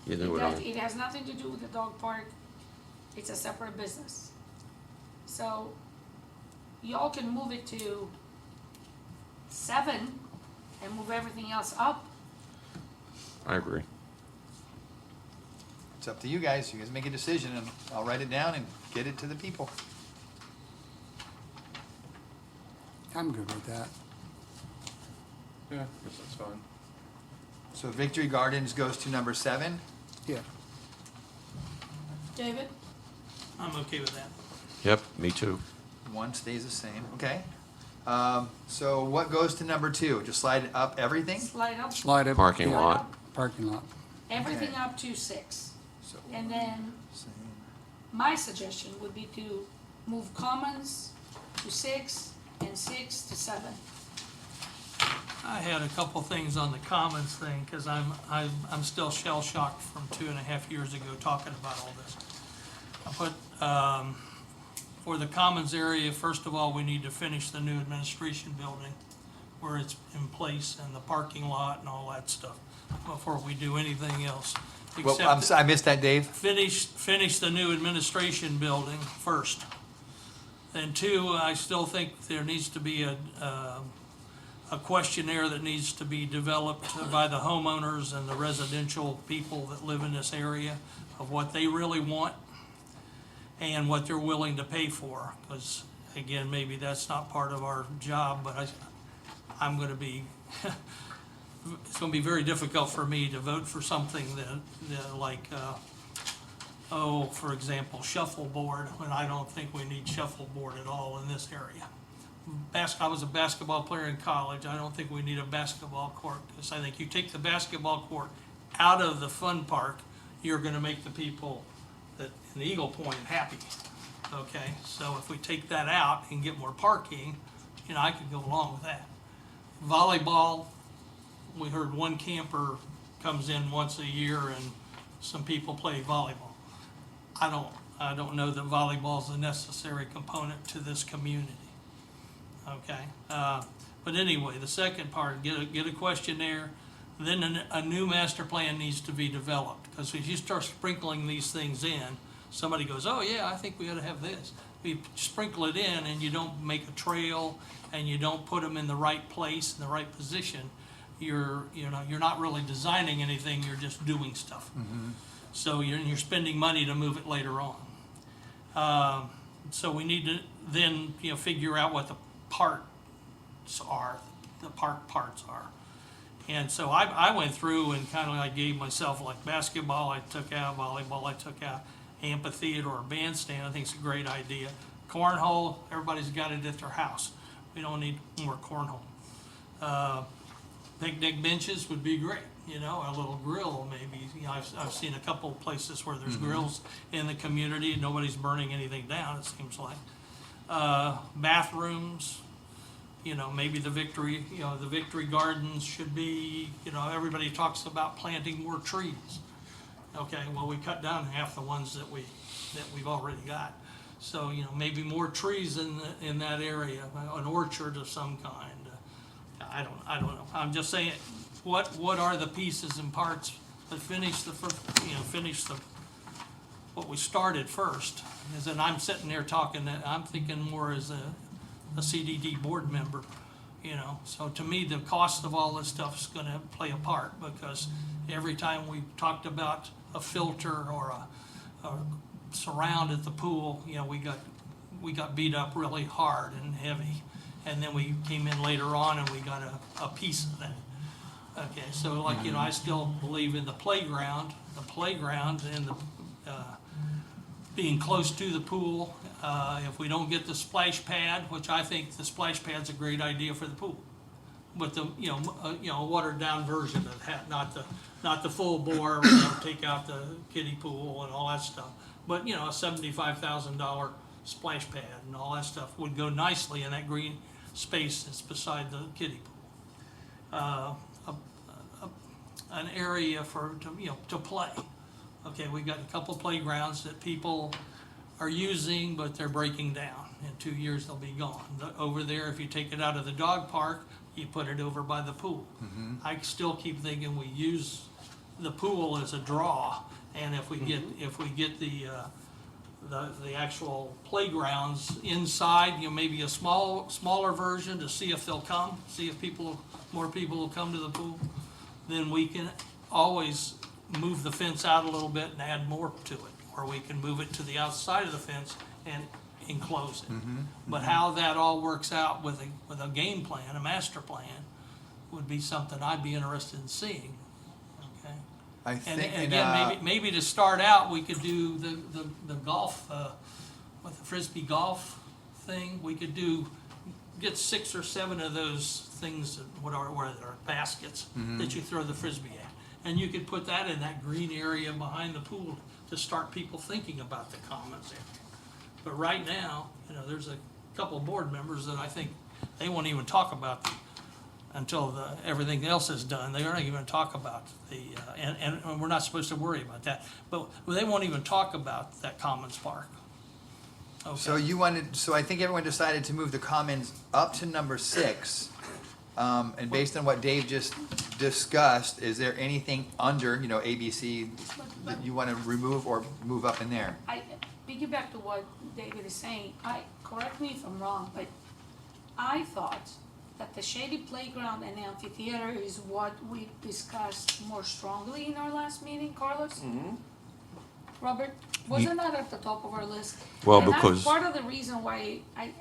Either would I. It has nothing to do with the dog park, it's a separate business. So, y'all can move it to 7 and move everything else up. I agree. It's up to you guys. You guys make a decision and I'll write it down and get it to the people. I'm good with that. Yeah, I guess that's fine. So Victory Gardens goes to number 7. Yeah. David? I'm okay with that. Yep, me too. 1 stays the same, okay? So what goes to number 2? Just slide up everything? Slide up, Slide it. Parking yeah, lot. Parking lot. everything Okay. up to 6. So, And then same. my suggestion would be to move commons to 6 and 6 to 7. I had a couple things on the commons thing, because I'm still shell shocked from 2.5 years ago talking about all this. I put, for the commons area, first of all, we need to finish the new administration building where it's in place, and the parking lot and all that stuff, before we do anything else. Well, Except I missed that, Dave. finish the new administration building first. And 2, I still think there needs to be a questionnaire that needs to be developed by the homeowners and the residential people that live in this area of what they really want and what they're willing to pay for. Because, again, maybe that's not part of our job, but I'm gonna be, it's gonna be very difficult for me to vote for something that like, for example, shuffleboard, when I don't think we need shuffleboard at all in this area. I was a basketball player in college. I don't think we need a basketball court, because I think you take the basketball court out of the fun park, you're gonna make the people that, in Eagle Point, happy. Okay, so if we take that out and get more parking, I could go along with that. Volleyball, we heard one camper comes in once a year and some people play volleyball. I don't know that volleyball is a necessary component to this community. Okay, but anyway, the second part, get a questionnaire, then a new master plan needs to be developed, because if you start sprinkling these things in, somebody goes, oh yeah, I think we ought to have this. We sprinkle it in and you don't make a trail and you don't put them in the right place, in the right position, you're not really designing anything, you're just doing stuff. So you're spending money to move it later on. So we need to then, figure out what the parts are, the park parts are. And so I went through and kind of like gave myself, like basketball, I took out, volleyball, I took out, amphitheater or bandstand, I think it's a great idea. Cornhole, everybody's got it at their house. We don't need more cornhole. Picnic benches would be great, a little grill maybe. I've seen a couple of places where there's grills in the community, nobody's burning anything down, it seems like. Bathrooms, maybe the Victory Gardens should be, everybody talks about planting more trees. Okay, well, we cut down half the ones that we've already got. So, maybe more trees in that area, an orchard of some kind. I don't know. I'm just saying, what are the pieces and parts that finish what we started first? Is that I'm sitting there talking, that I'm thinking more as a CDD board member, So to me, the cost of all this stuff is gonna play a part, because every time we talked about a filter or a surround at the pool, we got beat up really hard and heavy. And then we came in later on and we got a piece of that. Okay, so I still believe in the playground and the, being close to the pool. If we don't get the splash pad, which I think the splash pad's a great idea for the pool. But the, a watered down version of that, not the full bore, take out the kiddie pool and all that stuff. But, a $75,000 splash pad and all that stuff would go nicely in that green space that's beside the kiddie pool. An area to play. Okay, we got a couple playgrounds that people are using, but they're breaking down. In 2 years, they'll be gone. Over there, if you take it out of the dog park, you put it over by the pool. I still keep thinking we use the pool as a draw, and if we get the actual playgrounds inside, maybe a smaller version to see if they'll come, see if more people will come to the pool, then we can always move the fence out a little bit and add more to it, or we can move it to the outside of the fence and enclose it. But how that all works out with a game plan, a master plan, would be something I'd be interested in seeing. Okay. I And think, again, maybe to start out, we could do the golf, with the frisbee golf thing, we could get 6 or 7 of those things, where they're baskets that you throw the frisbee at. And you could put that in that green area behind the pool to start people thinking about the commons area. But right now, there's a couple board members that I think they won't even talk about until everything else is done. They aren't even gonna talk about and we're not supposed to worry about that. But they won't even talk about that Commons Park. Okay. so I think everyone decided to move the commons up to number 6. And based on what Dave just discussed, is there anything under, ABC that you want to remove or move up in there? I piggyback to what David is saying. Correct me if I'm wrong, but I thought that the shady playground and amphitheater is what we discussed more strongly in our last meeting, Carlos? Robert, wasn't that at the top of our list? Well, And that's because- part of the reason why I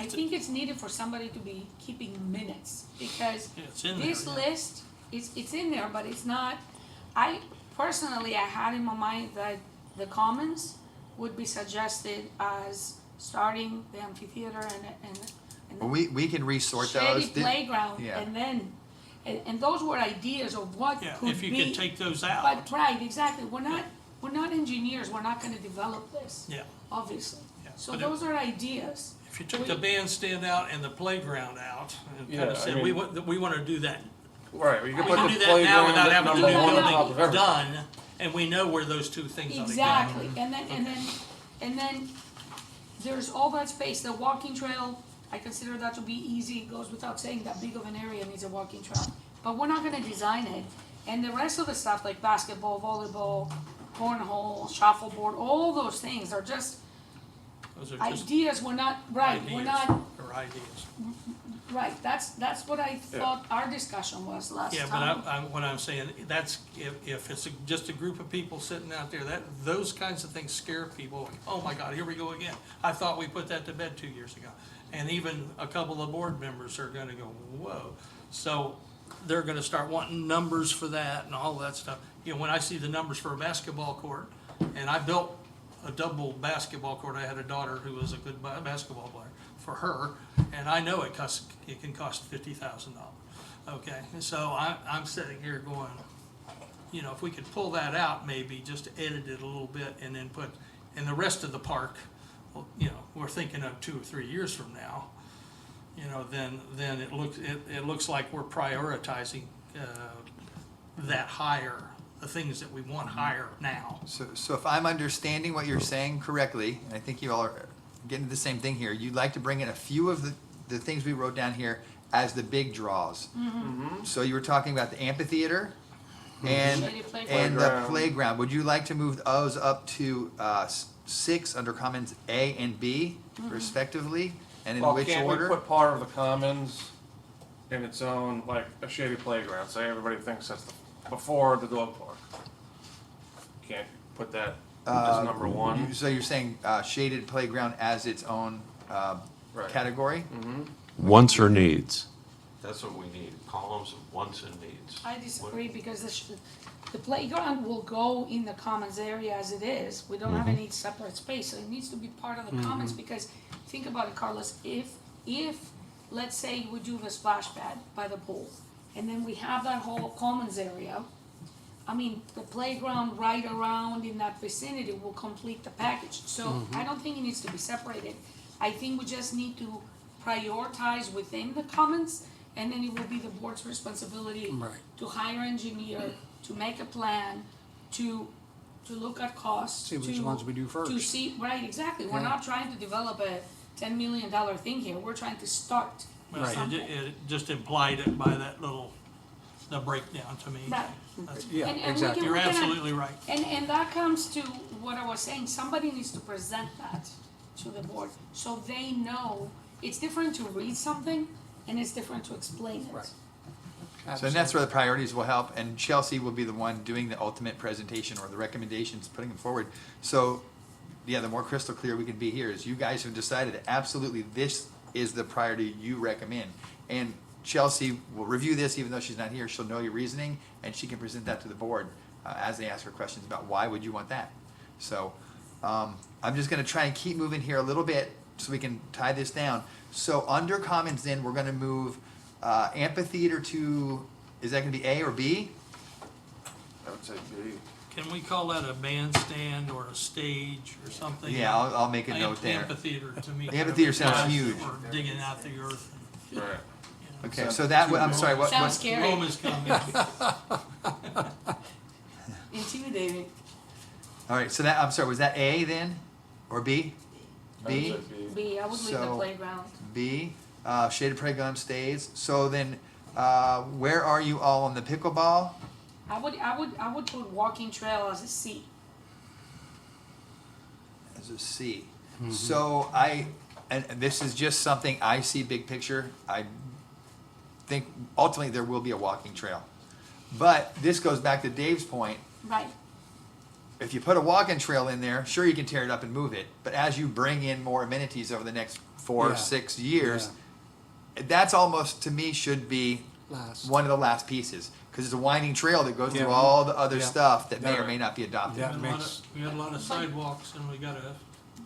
think it's needed for somebody to be keeping minutes, because Yeah, it's in there, this yeah. list, it's in there, but it's not, personally, I had in my mind that the commons would be suggested as starting the amphitheater and Well, we can resort those. shady playground, Yeah. and then, and those were ideas of what Yeah, could if you be. could take those out. But, right, exactly, we're not engineers, we're not gonna develop this, Yeah. obviously. Yeah, So but those are ideas. If you took the bandstand out and the playground out and kind Yeah, of said, I we mean- want to do that. Right, well, you can We put can the do that now playground without at having to number do one on top of anything everything. done, and we know where those two things ought to go. Exactly, and then there's all that space, the walking trail, I consider that to be easy, it goes without saying that big of an area needs a walking trail. But we're not gonna design it, and the rest of the stuff like basketball, volleyball, cornhole, shuffleboard, all those things are just Those are just ideas, we're not, right, we're ideas, not, or ideas. right, that's what I thought our discussion was last Yeah, time. but what I'm saying, that's, if it's just a group of people sitting out there, those kinds of things scare people. Like, oh my God, here we go again. I thought we put that to bed 2 years ago. And even a couple of board members are gonna go, whoa. So they're gonna start wanting numbers for that and all that stuff. You know, when I see the numbers for a basketball court, and I built a double basketball court, I had a daughter who was a good basketball player, for her, and I know it can cost $50,000. Okay, so I'm sitting here going, you know, if we could pull that out, maybe just edit it a little bit and then put, in the rest of the park, well, you know, we're thinking of 2 or 3 years from now, you know, then it looks like we're prioritizing that higher, the things that we want higher now. So if I'm understanding what you're saying correctly, and I think you all are getting to the same thing here, you'd like to bring in a few of the things we wrote down here as the big draws. So you were talking about the amphitheater and, Shady playground. and the Playground. playground. Would you like to move those up to 6 under commons A and B respectively? And in Well, which can't we order? put part of the commons in its own, like a shady playground, say everybody thinks that's before the dog park? Can't put that as number one? So you're saying shaded playground as its own Right. category? Wants or needs? That's what we need, columns of wants and needs. I disagree, because the playground will go in the commons area as it is. We don't have any separate space, so it needs to be part of the commons, because think about it, Carlos, if, let's say we do the splash pad by the pool, and then we have that whole commons area, I mean, the playground right around in that vicinity will complete the package. So I don't think it needs to be separated. I think we just need to prioritize within the commons, and then it will be the board's responsibility Right. to hire engineer, to make a plan, to look at costs, See which to- ones we do To first. see, right, exactly. We're Yeah. not trying to develop a $10 million thing here. We're trying to start Well, something. it just implied it by that the breakdown to me. Right. That's- Yeah, And we exactly. can- You're we can- absolutely right. And that comes to what I was saying, somebody needs to present that to the board, so they know, it's different to read something, and it's different to explain it. Right. So and that's where the priorities will help, and Chelsea will be the one doing the ultimate presentation or the recommendations, putting them forward. So, yeah, the more crystal clear we can be here is you guys have decided absolutely this is the priority you recommend. And Chelsea will review this, even though she's not here, she'll know your reasoning, and she can present that to the board as they ask her questions about why would you want that. So, I'm just gonna try and keep moving here a little bit so we can tie this down. So under commons then, we're gonna move amphitheater to, is that gonna be A or B? I would say B. Can we call that a bandstand or a stage or something? Yeah, I'll make a note there. Amphitheater to me. The amphitheater sounds kind of huge. implies that we're digging out the earth. Right. Okay, so that, I'm sorry, what? Sounds scary, Rome is coming. intimidating. All right, so that, I'm sorry, was that A then, or B? I would B? say B. B, I would leave the So- playground. B, shaded playground stays. So then, where are you all on the pickleball? I would put walking trail as a C. As a C. So and this is just something I see big picture. I think ultimately there will be a walking trail. But this goes back to Dave's point. Right, if you put a walking trail in there, sure, you can tear it up and move it, but as you bring in more amenities over the next 4 or Yeah. 6 years, that's almost, to me, should be Last. one of the last pieces, because it's a winding trail that goes through Yeah. all the other Yeah. stuff that may or Right. may not be adopted. Yeah. We had a lot makes- we had a lot of sidewalks, and we got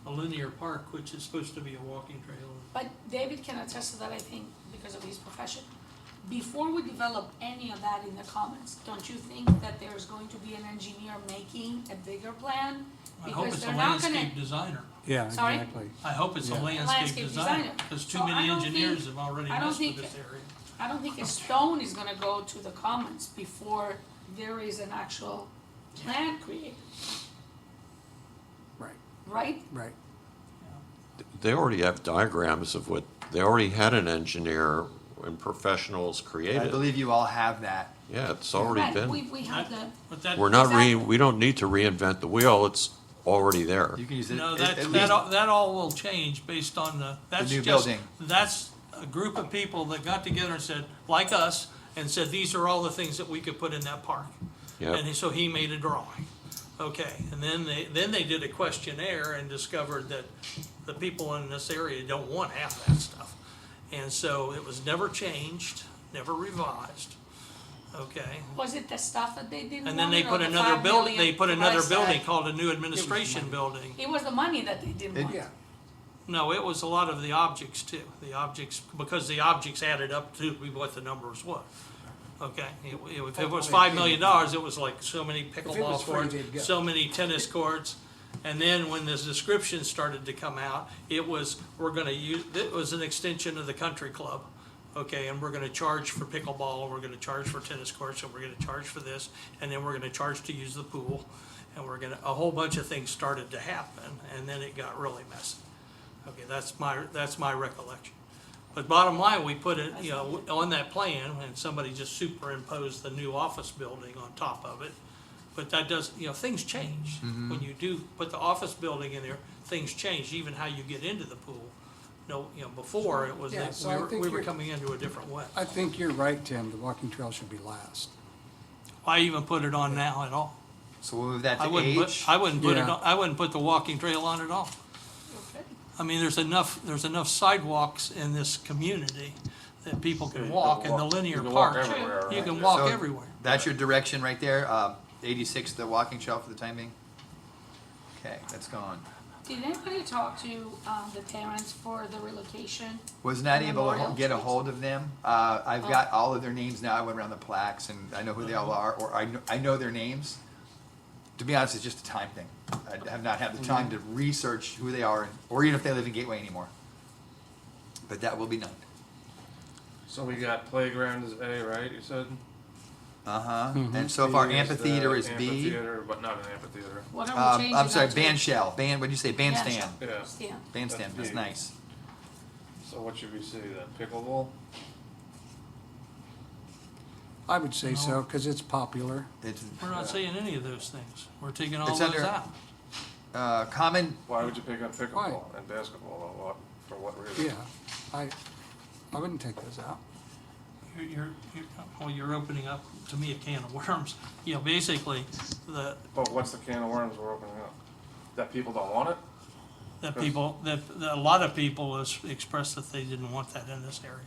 a linear park, which is supposed to be a walking trail. But David can attest to that, I think, because of his profession. Before we develop any of that in the comments, don't you think that there's going to be an engineer making a bigger plan? I hope Because it's a they're not gonna- landscape designer. Yeah, Sorry? exactly. I hope it's a Yeah. landscape Landscape designer, designer. because too So I many don't engineers think- have already I don't messed with think- this area. I don't think a stone is gonna go to the comments before there is an actual plan created, Right, right? right. They already have diagrams of what, they already had an engineer and professionals I created. believe you all have that. Yeah, it's already Right, been. we have the, But that, We're not Exactly. we don't need to reinvent the wheel, it's already there. You can use it, no, at that, least, that all will change based on that's new just, building. that's a group of people that got together and said, like us, and said, these are all the things that we could put in that park. Yep. And so he made a drawing. Okay, and then they did a questionnaire and discovered that the people in this area don't want half that stuff. And so it was never changed, never revised, okay? was it the stuff that they didn't want? And then they or put the another 5 building, million they put another price tag? building called a new administration building. It was the money that they didn't It- want. Yeah, No, it was a lot of the objects too, because the objects added up to what the numbers were. Okay, if it was $5 million, it was like so many was pickleball free, courts, they'd go. so many tennis courts. And then when this description started to come out, it was, it was an extension of the country club. Okay, and we're gonna charge for pickleball, and we're gonna charge for tennis courts, and we're gonna charge for this, and then we're gonna charge to use the pool. And a whole bunch of things started to happen, and then it got really messy. Okay, that's my recollection. But bottom line, we put it, on that plan, and somebody just superimposed the new office building on top of it. But that does, things change. When you do put the office building in there, things change, even how you get into the pool. Before it was, Yeah, so I think we were you're- coming into a different way. I think you're right, Tim, the walking trail should be last. Why even put it on now at all? So we'll move that I to wouldn't put, H. I wouldn't put it Yeah. on, I wouldn't put the walking trail on at all. Okay. I mean, there's enough sidewalks in this community that people can walk in the linear You can walk park. everywhere, You right? can walk So everywhere. That's your direction right there, 86, the walking trail for the time being? Okay, that's gone. Did anybody talk to, the parents for the relocation? Was not able to Memorial get a Street? hold of them. I've got all of their names now. I went around the plaques and I know who they all are, or I know their names. To be honest, it's just a time thing. I have not had the time to research who they are, or even if they live in Gateway anymore. But that will be done. So we got playground is A, right, you said? Uh-huh. And so far B is amphitheater the is B. Amphitheater, but not an amphitheater. What are we changing I'm sorry, that to? band shell. What'd you say? Bandstand. Yeah. Stand. Bandstand, That's that's B. nice. So what should we say then? Pickleball? I would say so, because it's popular. It's, We're not saying any of those things. We're taking all It's those under- out. common, Why would you pick up Why? pickleball and basketball? What, for what reason? Yeah, I wouldn't take those out. You're opening up, to me, a can of worms. Basically, But what's the can of worms we're opening up? That people don't want it? that a lot of people has expressed that they didn't want that in this area.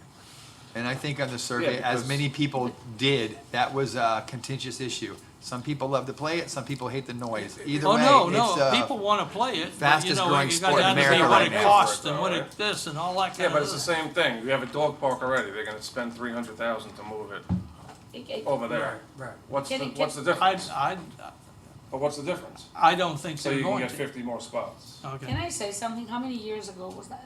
and I think on the survey, Yeah, as because- many people did, that was a contentious issue. Some people love to play it, some people hate the noise. Either Oh, way, no, it's, people wanna play it, but fastest growing you sport got in to America what right it now. costs and what Right. it this and all that Yeah, kind but of it's the stuff. same thing. You have a dog park already. They're gonna spend 300,000 to move it over there. Right. What's the Can- difference? I But what's the difference? don't think So they're you can going get to. 50 more spots. Can Okay, I say something? How many years ago was that?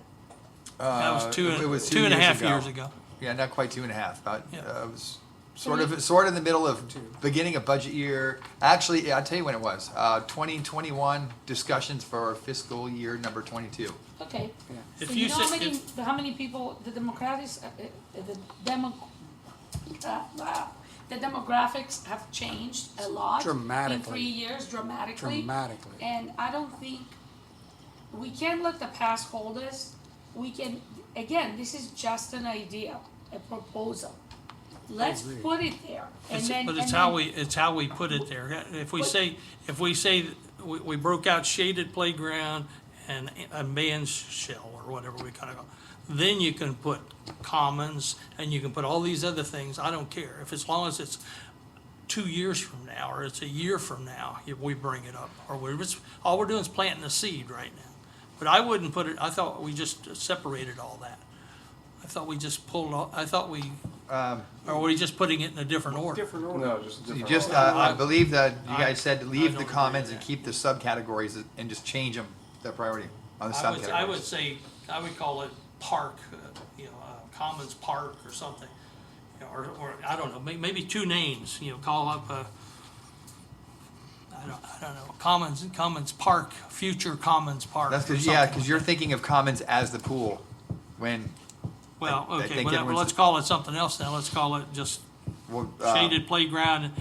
that was it was 2 and a half ago. years ago. Yeah, not quite 2.5, but Yeah. it was sort of in the middle of beginning of budget year. Actually, I'll tell you when it was. 2021 discussions for fiscal year number 22. Okay. If So you you know say, how many people, the Democrats, the demographics have changed a lot. In Dramatically. 3 years, dramatically. Dramatically. And I don't think, we can't let the past hold us. We can, again, this is just an idea, a proposal. Let's agree. put it there. And then, but and it's then- how we put it there. If we say we broke out shaded playground and a man's shell, or whatever we kind of go. Then you can put commons, and you can put all these other things, I don't care, as long as it's 2 years from now, or it's a year from now, if we bring it up, or all we're doing is planting a seed right now. But I wouldn't put it, I thought we just separated all that. I thought we just pulled, or were we just putting it in a different order? Different order. No, just a You different. just, order. I believe that you guys said to I leave don't the agree comments with and that. keep the subcategories and just change them, the priority on the subcategories. I would say, I would call it park, Commons Park or something. You know, or, I don't know, maybe two names, call up, I don't know, Commons Park, future Commons Park. That's or because, yeah, something because like you're that. thinking of commons as the pool when, Well, I okay, think well, everyone's- let's call it something else now. Let's call it just well, shaded playground.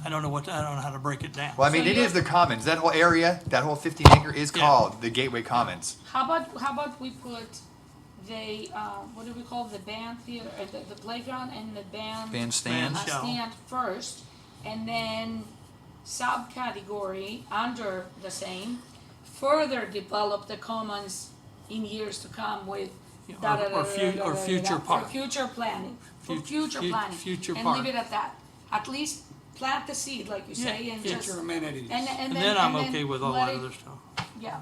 I don't know how to break it down. well, I mean, So it you're- is the commons. That whole area, that whole 15-acre is Yeah. called the Gateway Commons. How about we put the, what do we call the band theater, the playground and the Bandstand. Band shell. stand first, and then subcategory under the same, further develop the commons in years to come with Yeah, da da da or da fu- da or da da future da, park. for future planning, for Fut- future fu- planning. future And park. leave it at that. At least plant the seed, like you say, Yeah, and yeah. just, Future amenities. and then I'm and okay with all let that it- other stuff. Yeah,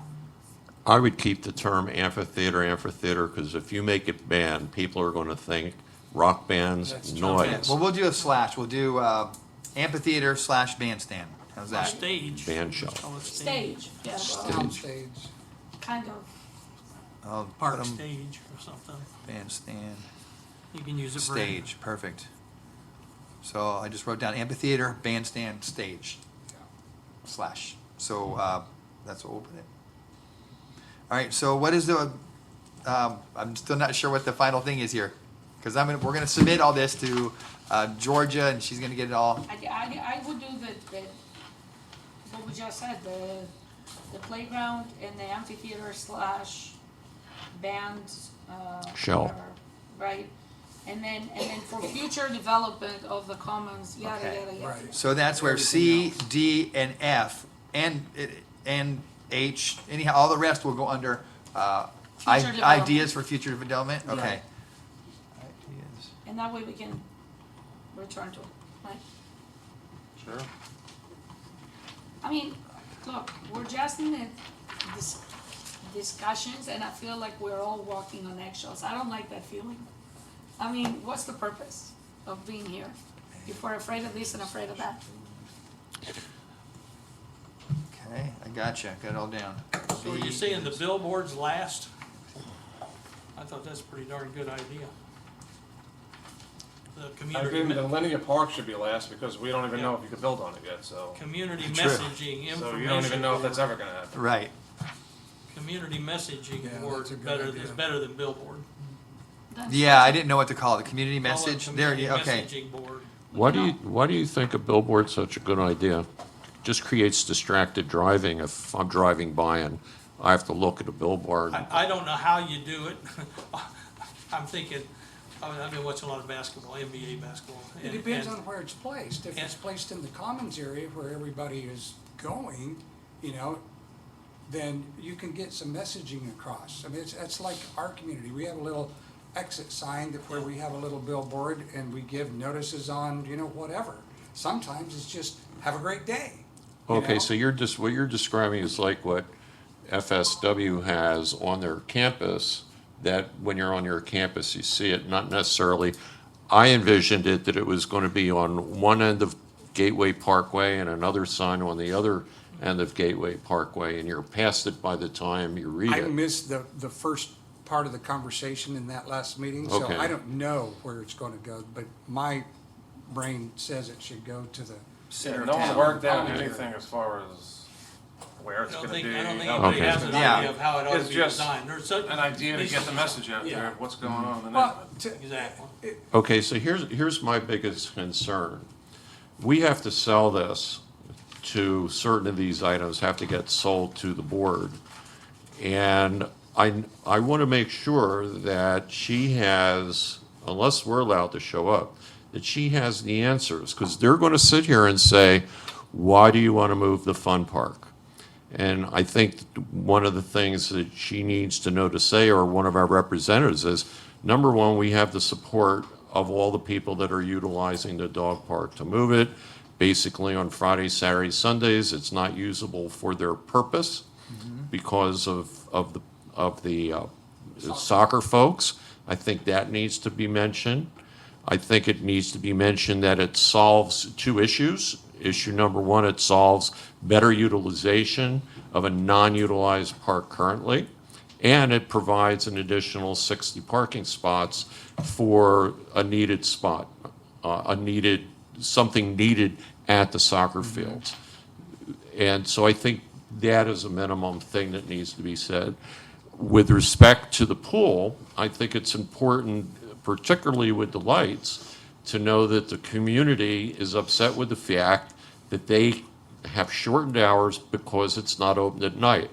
I would keep the term amphitheater, because if you make it band, people are going to think rock bands, That's true. noise, Well, we'll do a slash. We'll do amphitheater / bandstand. How's Or that? stage. band shell. Call it stage, yeah, Soundstage. kind of. I'll Park put 'em stage or something. bandstand. You can use it for. Stage, perfect. So I just wrote down amphitheater, bandstand, stage, slash. So that's what we'll put it. All right, so what is the, I'm still not sure what the final thing is here. Because we're gonna submit all this to Georgia, and she's gonna get it all. I would do the, what we just said, the playground and the amphitheater / band, Shell. whatever, right? And then for future development of the commons, yada, Okay. yada, yada. Right. So that's where C, D, and F, and H, anyhow, all the rest will go under Future development. ideas for future development, Yeah. okay. Ideas. And that way we can return to it, right? Sure. I mean, look, we're just in discussions, and I feel like we're all walking on eggshells. I don't like that feeling. I mean, what's the purpose of being here? If we're afraid of this and afraid of that. Okay, I gotcha, got it all down. So are you saying the billboards last? I thought that's a pretty darn good idea. The I community, agree, the linear park should be last because we don't even know Yeah. if you could build on it yet, so. community True. messaging, information. So you don't even know if that's ever gonna happen. Right, Community messaging Yeah, board that's a good is idea. better than billboard. That's- yeah, I didn't know what to call it, community Call it message, there, community yeah, okay. Messaging board. Why do you think a billboard's such a good idea? Just creates distracted driving if I'm driving by and I have to look at a billboard. I don't know how you do it. I'm thinking, I've been watching a lot of basketball, NBA basketball. It and- depends and- on where it's placed. If it's and- placed in the commons area where everybody is going, then you can get some messaging across. I mean, it's like our community. We have a little exit sign where we have a little billboard and we give notices on, whatever. Sometimes it's just, have a great day. you Okay, know? so what you're describing is like what FSW has on their campus, that when you're on your campus, you see it, not necessarily. I envisioned it that it was going to be on one end of Gateway Parkway and another sign on the other end of Gateway Parkway, and you're past it by the time you read I it. missed the first part of the conversation in that last meeting, so Okay. I don't know where it's gonna go, but my brain says it should go to the Yeah, center no one's town. worked out Oh, anything as far as where it's I don't gonna think, be. I don't think how anybody big has it's an gonna Yeah. idea of how it ought It's to be just designed. There's so- be. An idea to needs get the be message out Yeah. there, of what's going on in the Well, neighborhood. Exactly. Okay, so here's my biggest concern. We have to sell this to, certain of these items have to get sold to the board. And I want to make sure that she has, unless we're allowed to show up, that she has the answers, because they're going to sit here and say, why do you want to move the fun park? And I think one of the things that she needs to know to say, or one of our representatives, is, number one, we have the support of all the people that are utilizing the dog park to move it. Basically, on Fridays, Saturdays, Sundays, it's not usable for their purpose because of the soccer folks. I think that needs to be mentioned. I think it needs to be mentioned that it solves two issues. Issue number one, it solves better utilization of a non-utilized park currently, and it provides an additional 60 parking spots for a needed spot, something needed at the soccer fields. And so I think that is a minimum thing that needs to be said. With respect to the pool, I think it's important, particularly with the lights, to know that the community is upset with the fact that they have shortened hours because it's not open at night.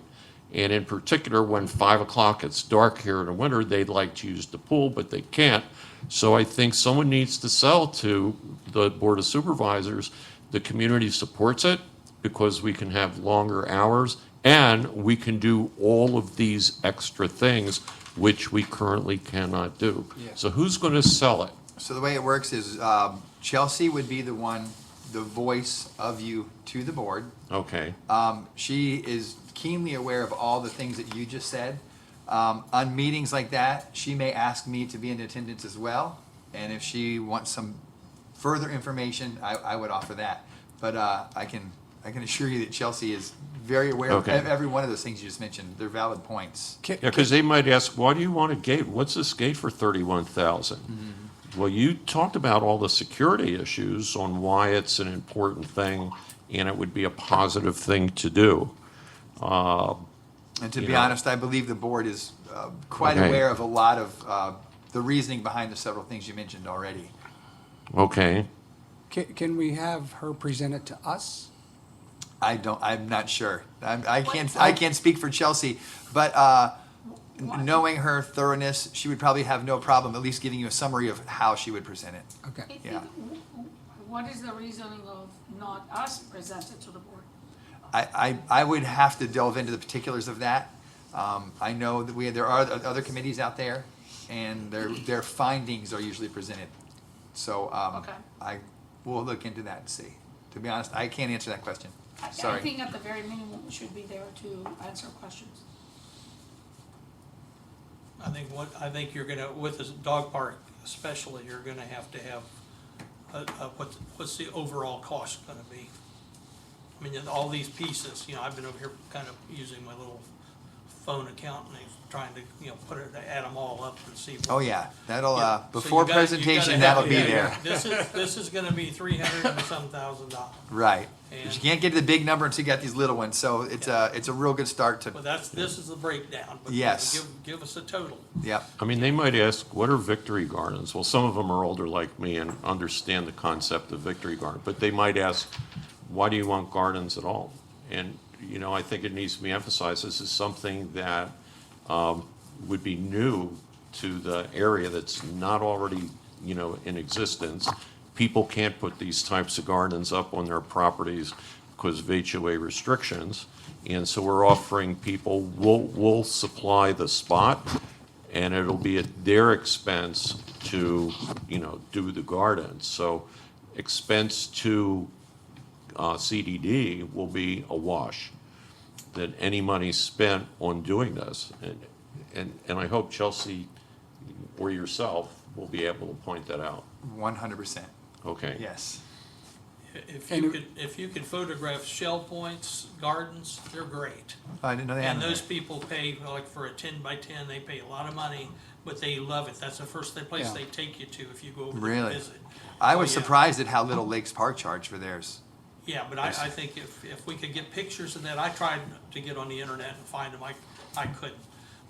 And in particular, when 5 o'clock it's dark here in the winter, they'd like to use the pool, but they can't. So I think someone needs to sell to the Board of Supervisors, the community supports it because we can have longer hours and we can do all of these extra things which we currently cannot do. Yeah. So who's going to sell it? So the way it works is Chelsea would be the voice of you to the board. Okay, She is keenly aware of all the things that you just said. On meetings like that, she may ask me to be in attendance as well. And if she wants some further information, I would offer that. But I can assure you that Chelsea is very aware of Okay. every one of those things you just mentioned. They're valid points. yeah, because they might ask, why do you want a gate? What's this gate for 31,000? Well, you talked about all the security issues on why it's an important thing and it would be a positive thing to do. And to be Yeah. honest, I believe the board is quite Okay. aware of a lot of the reasoning behind the several things you mentioned already. Okay, Can we have her present it to us? I'm not sure. I can't speak for Chelsea, but knowing her thoroughness, she would probably have no problem at least giving you a summary of how she would present it. Okay. Yeah. What is the reasoning of not us presented to the board? I would have to delve into the particulars of that. I know that there are other committees out there, and their findings are usually presented. So Okay. we'll look into that and see. To be honest, I can't answer that question. I Sorry. think at the very minimum, we should be there to answer questions. I think you're gonna, with this dog park especially, you're gonna have what's the overall cost gonna be? I mean, all these pieces, I've been over here kind of using my little phone account and trying to, add them all up and see. Oh, yeah, that'll, Yeah. So before you gotta- you gotta presentation, have- that'll be yeah, there. This is gonna be $300,000. Right. But And- you can't get to the big number until you got these little ones, so it's a real good start to, But this is the breakdown. But Yes. Give us a total. yep. I mean, they might ask, what are victory gardens? Well, some of them are older like me and understand the concept of victory garden, but they might ask, why do you want gardens at all? And, I think it needs to be emphasized, this is something that would be new to the area that's not already, in existence. People can't put these types of gardens up on their properties because of HOA restrictions. And so we're offering people, we'll supply the spot, and it'll be at their expense to, do the garden. So expense to CDD will be a wash, that any money spent on doing this. And I hope Chelsea or yourself will be able to point that out. 100%. Okay? Yes. If you could photograph shell points, gardens, they're great. I didn't know they had And them those there. people pay, like for a 10x10, they pay a lot of money, but they love it. That's the first place Yeah. they take you to if you go over there Really? to visit. I Oh, was yeah. surprised at how little Lakes Park charged for theirs. Yeah, but I think if we could get pictures of that, I tried to get on the internet and find them, I couldn't.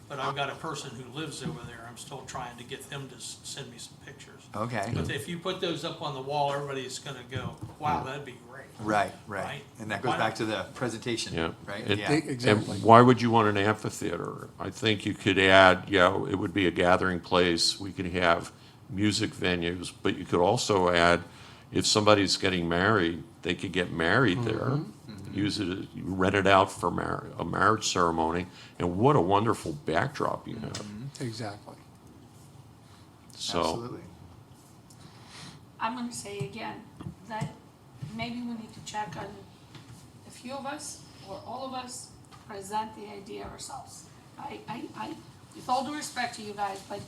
But I've got a person who lives over there, I'm still trying to get them to send me some pictures. Okay. But if you put those up on the wall, everybody's gonna go, wow, that'd be great. Right. Right. And that goes Why back not? to the presentation, Yeah. right? And- Yeah. Exactly. And why would you want an amphitheater? I think you could add, it would be a gathering place. We could have music venues, but you could also add, if somebody's getting married, they could get married there, use it, rent it out for a marriage ceremony, and what a wonderful backdrop you have. Exactly. So, Absolutely. I'm gonna say again, that maybe we need to check on a few of us, or all of us, present the idea ourselves. With all due respect to you guys, but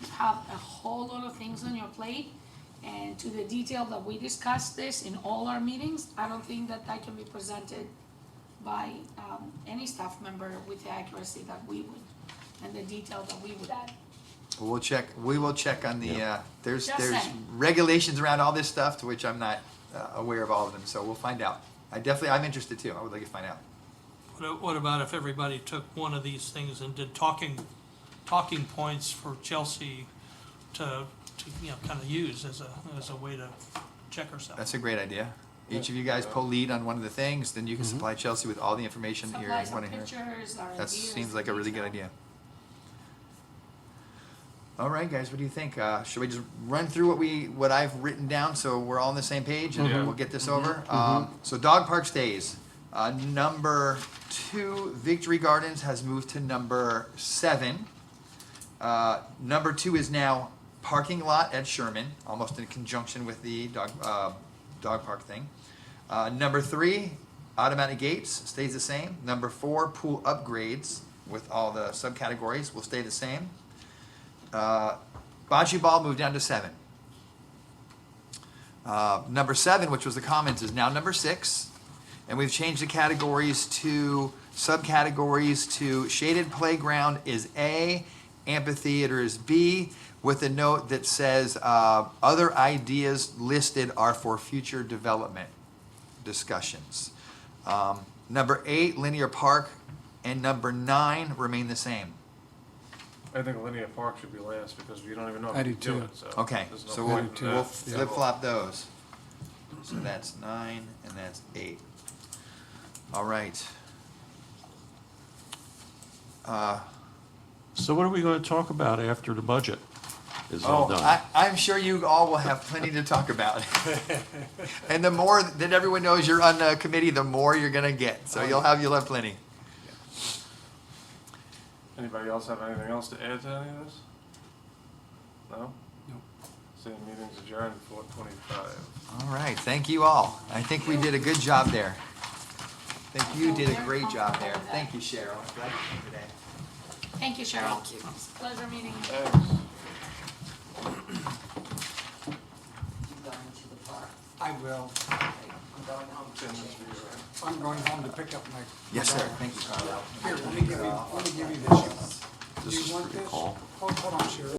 you have a whole lot of things on your plate, and to the detail that we discussed this in all our meetings, I don't think that that can be presented by, any staff member with the accuracy that we would, and the detail that we would add. We will check on the, there's Just saying. regulations around all this stuff to which I'm not aware of all of them, so we'll find out. I'm interested too. I would like to find out. What about if everybody took one of these things and did talking points for Chelsea to kind of use as a way to check ourselves? That's a great idea. Each of you guys pull lead on one of the things, then you can supply Chelsea with all the information that you Supply some want to hear. pictures or That ideas, seems like a really good detail. idea. All right, guys, what do you think? Should we just run through what I've written down so we're all on the same page and Yeah. we'll get this over? So dog park stays. Number 2, Victory Gardens has moved to number 7. Number 2 is now parking lot at Sherman, almost in conjunction with the dog park thing. Number 3, automatic gates stays the same. Number 4, pool upgrades with all the subcategories will stay the same. Bocce ball moved down to 7. Number 7, which was the commons, is now number 6. And we've changed the categories to subcategories to shaded playground is A, amphitheater is B, with a note that says other ideas listed are for future development discussions. Number 8, linear park, and number 9 remain the same. I think linear park should be last because you don't even know I if you do do too. it, so. Okay, there's no so point in we'll that. flip flop those. So that's 9 and that's 8. All right. so what are we going to talk about after the budget is all done? I'm sure you all will have plenty to talk about. And the more that everyone knows you're on the committee, the more you're gonna get. So you'll have plenty. Anybody else have anything else to add to any of this? No? No. Same meeting's adjourned at 4:25. All right, thank you all. I think we did a good job there. I think you did a great job there. Thank you, Cheryl. I'm glad you came today. Thank you, Cheryl. Thank you. It's a pleasure meeting you. Thanks. I will. Tim's view, right? I'm going home to pick up my. Yes, sir. Thank you, Carl. Here, let me give you this. Do This you is want pretty this? cool. Hold on, Cheryl.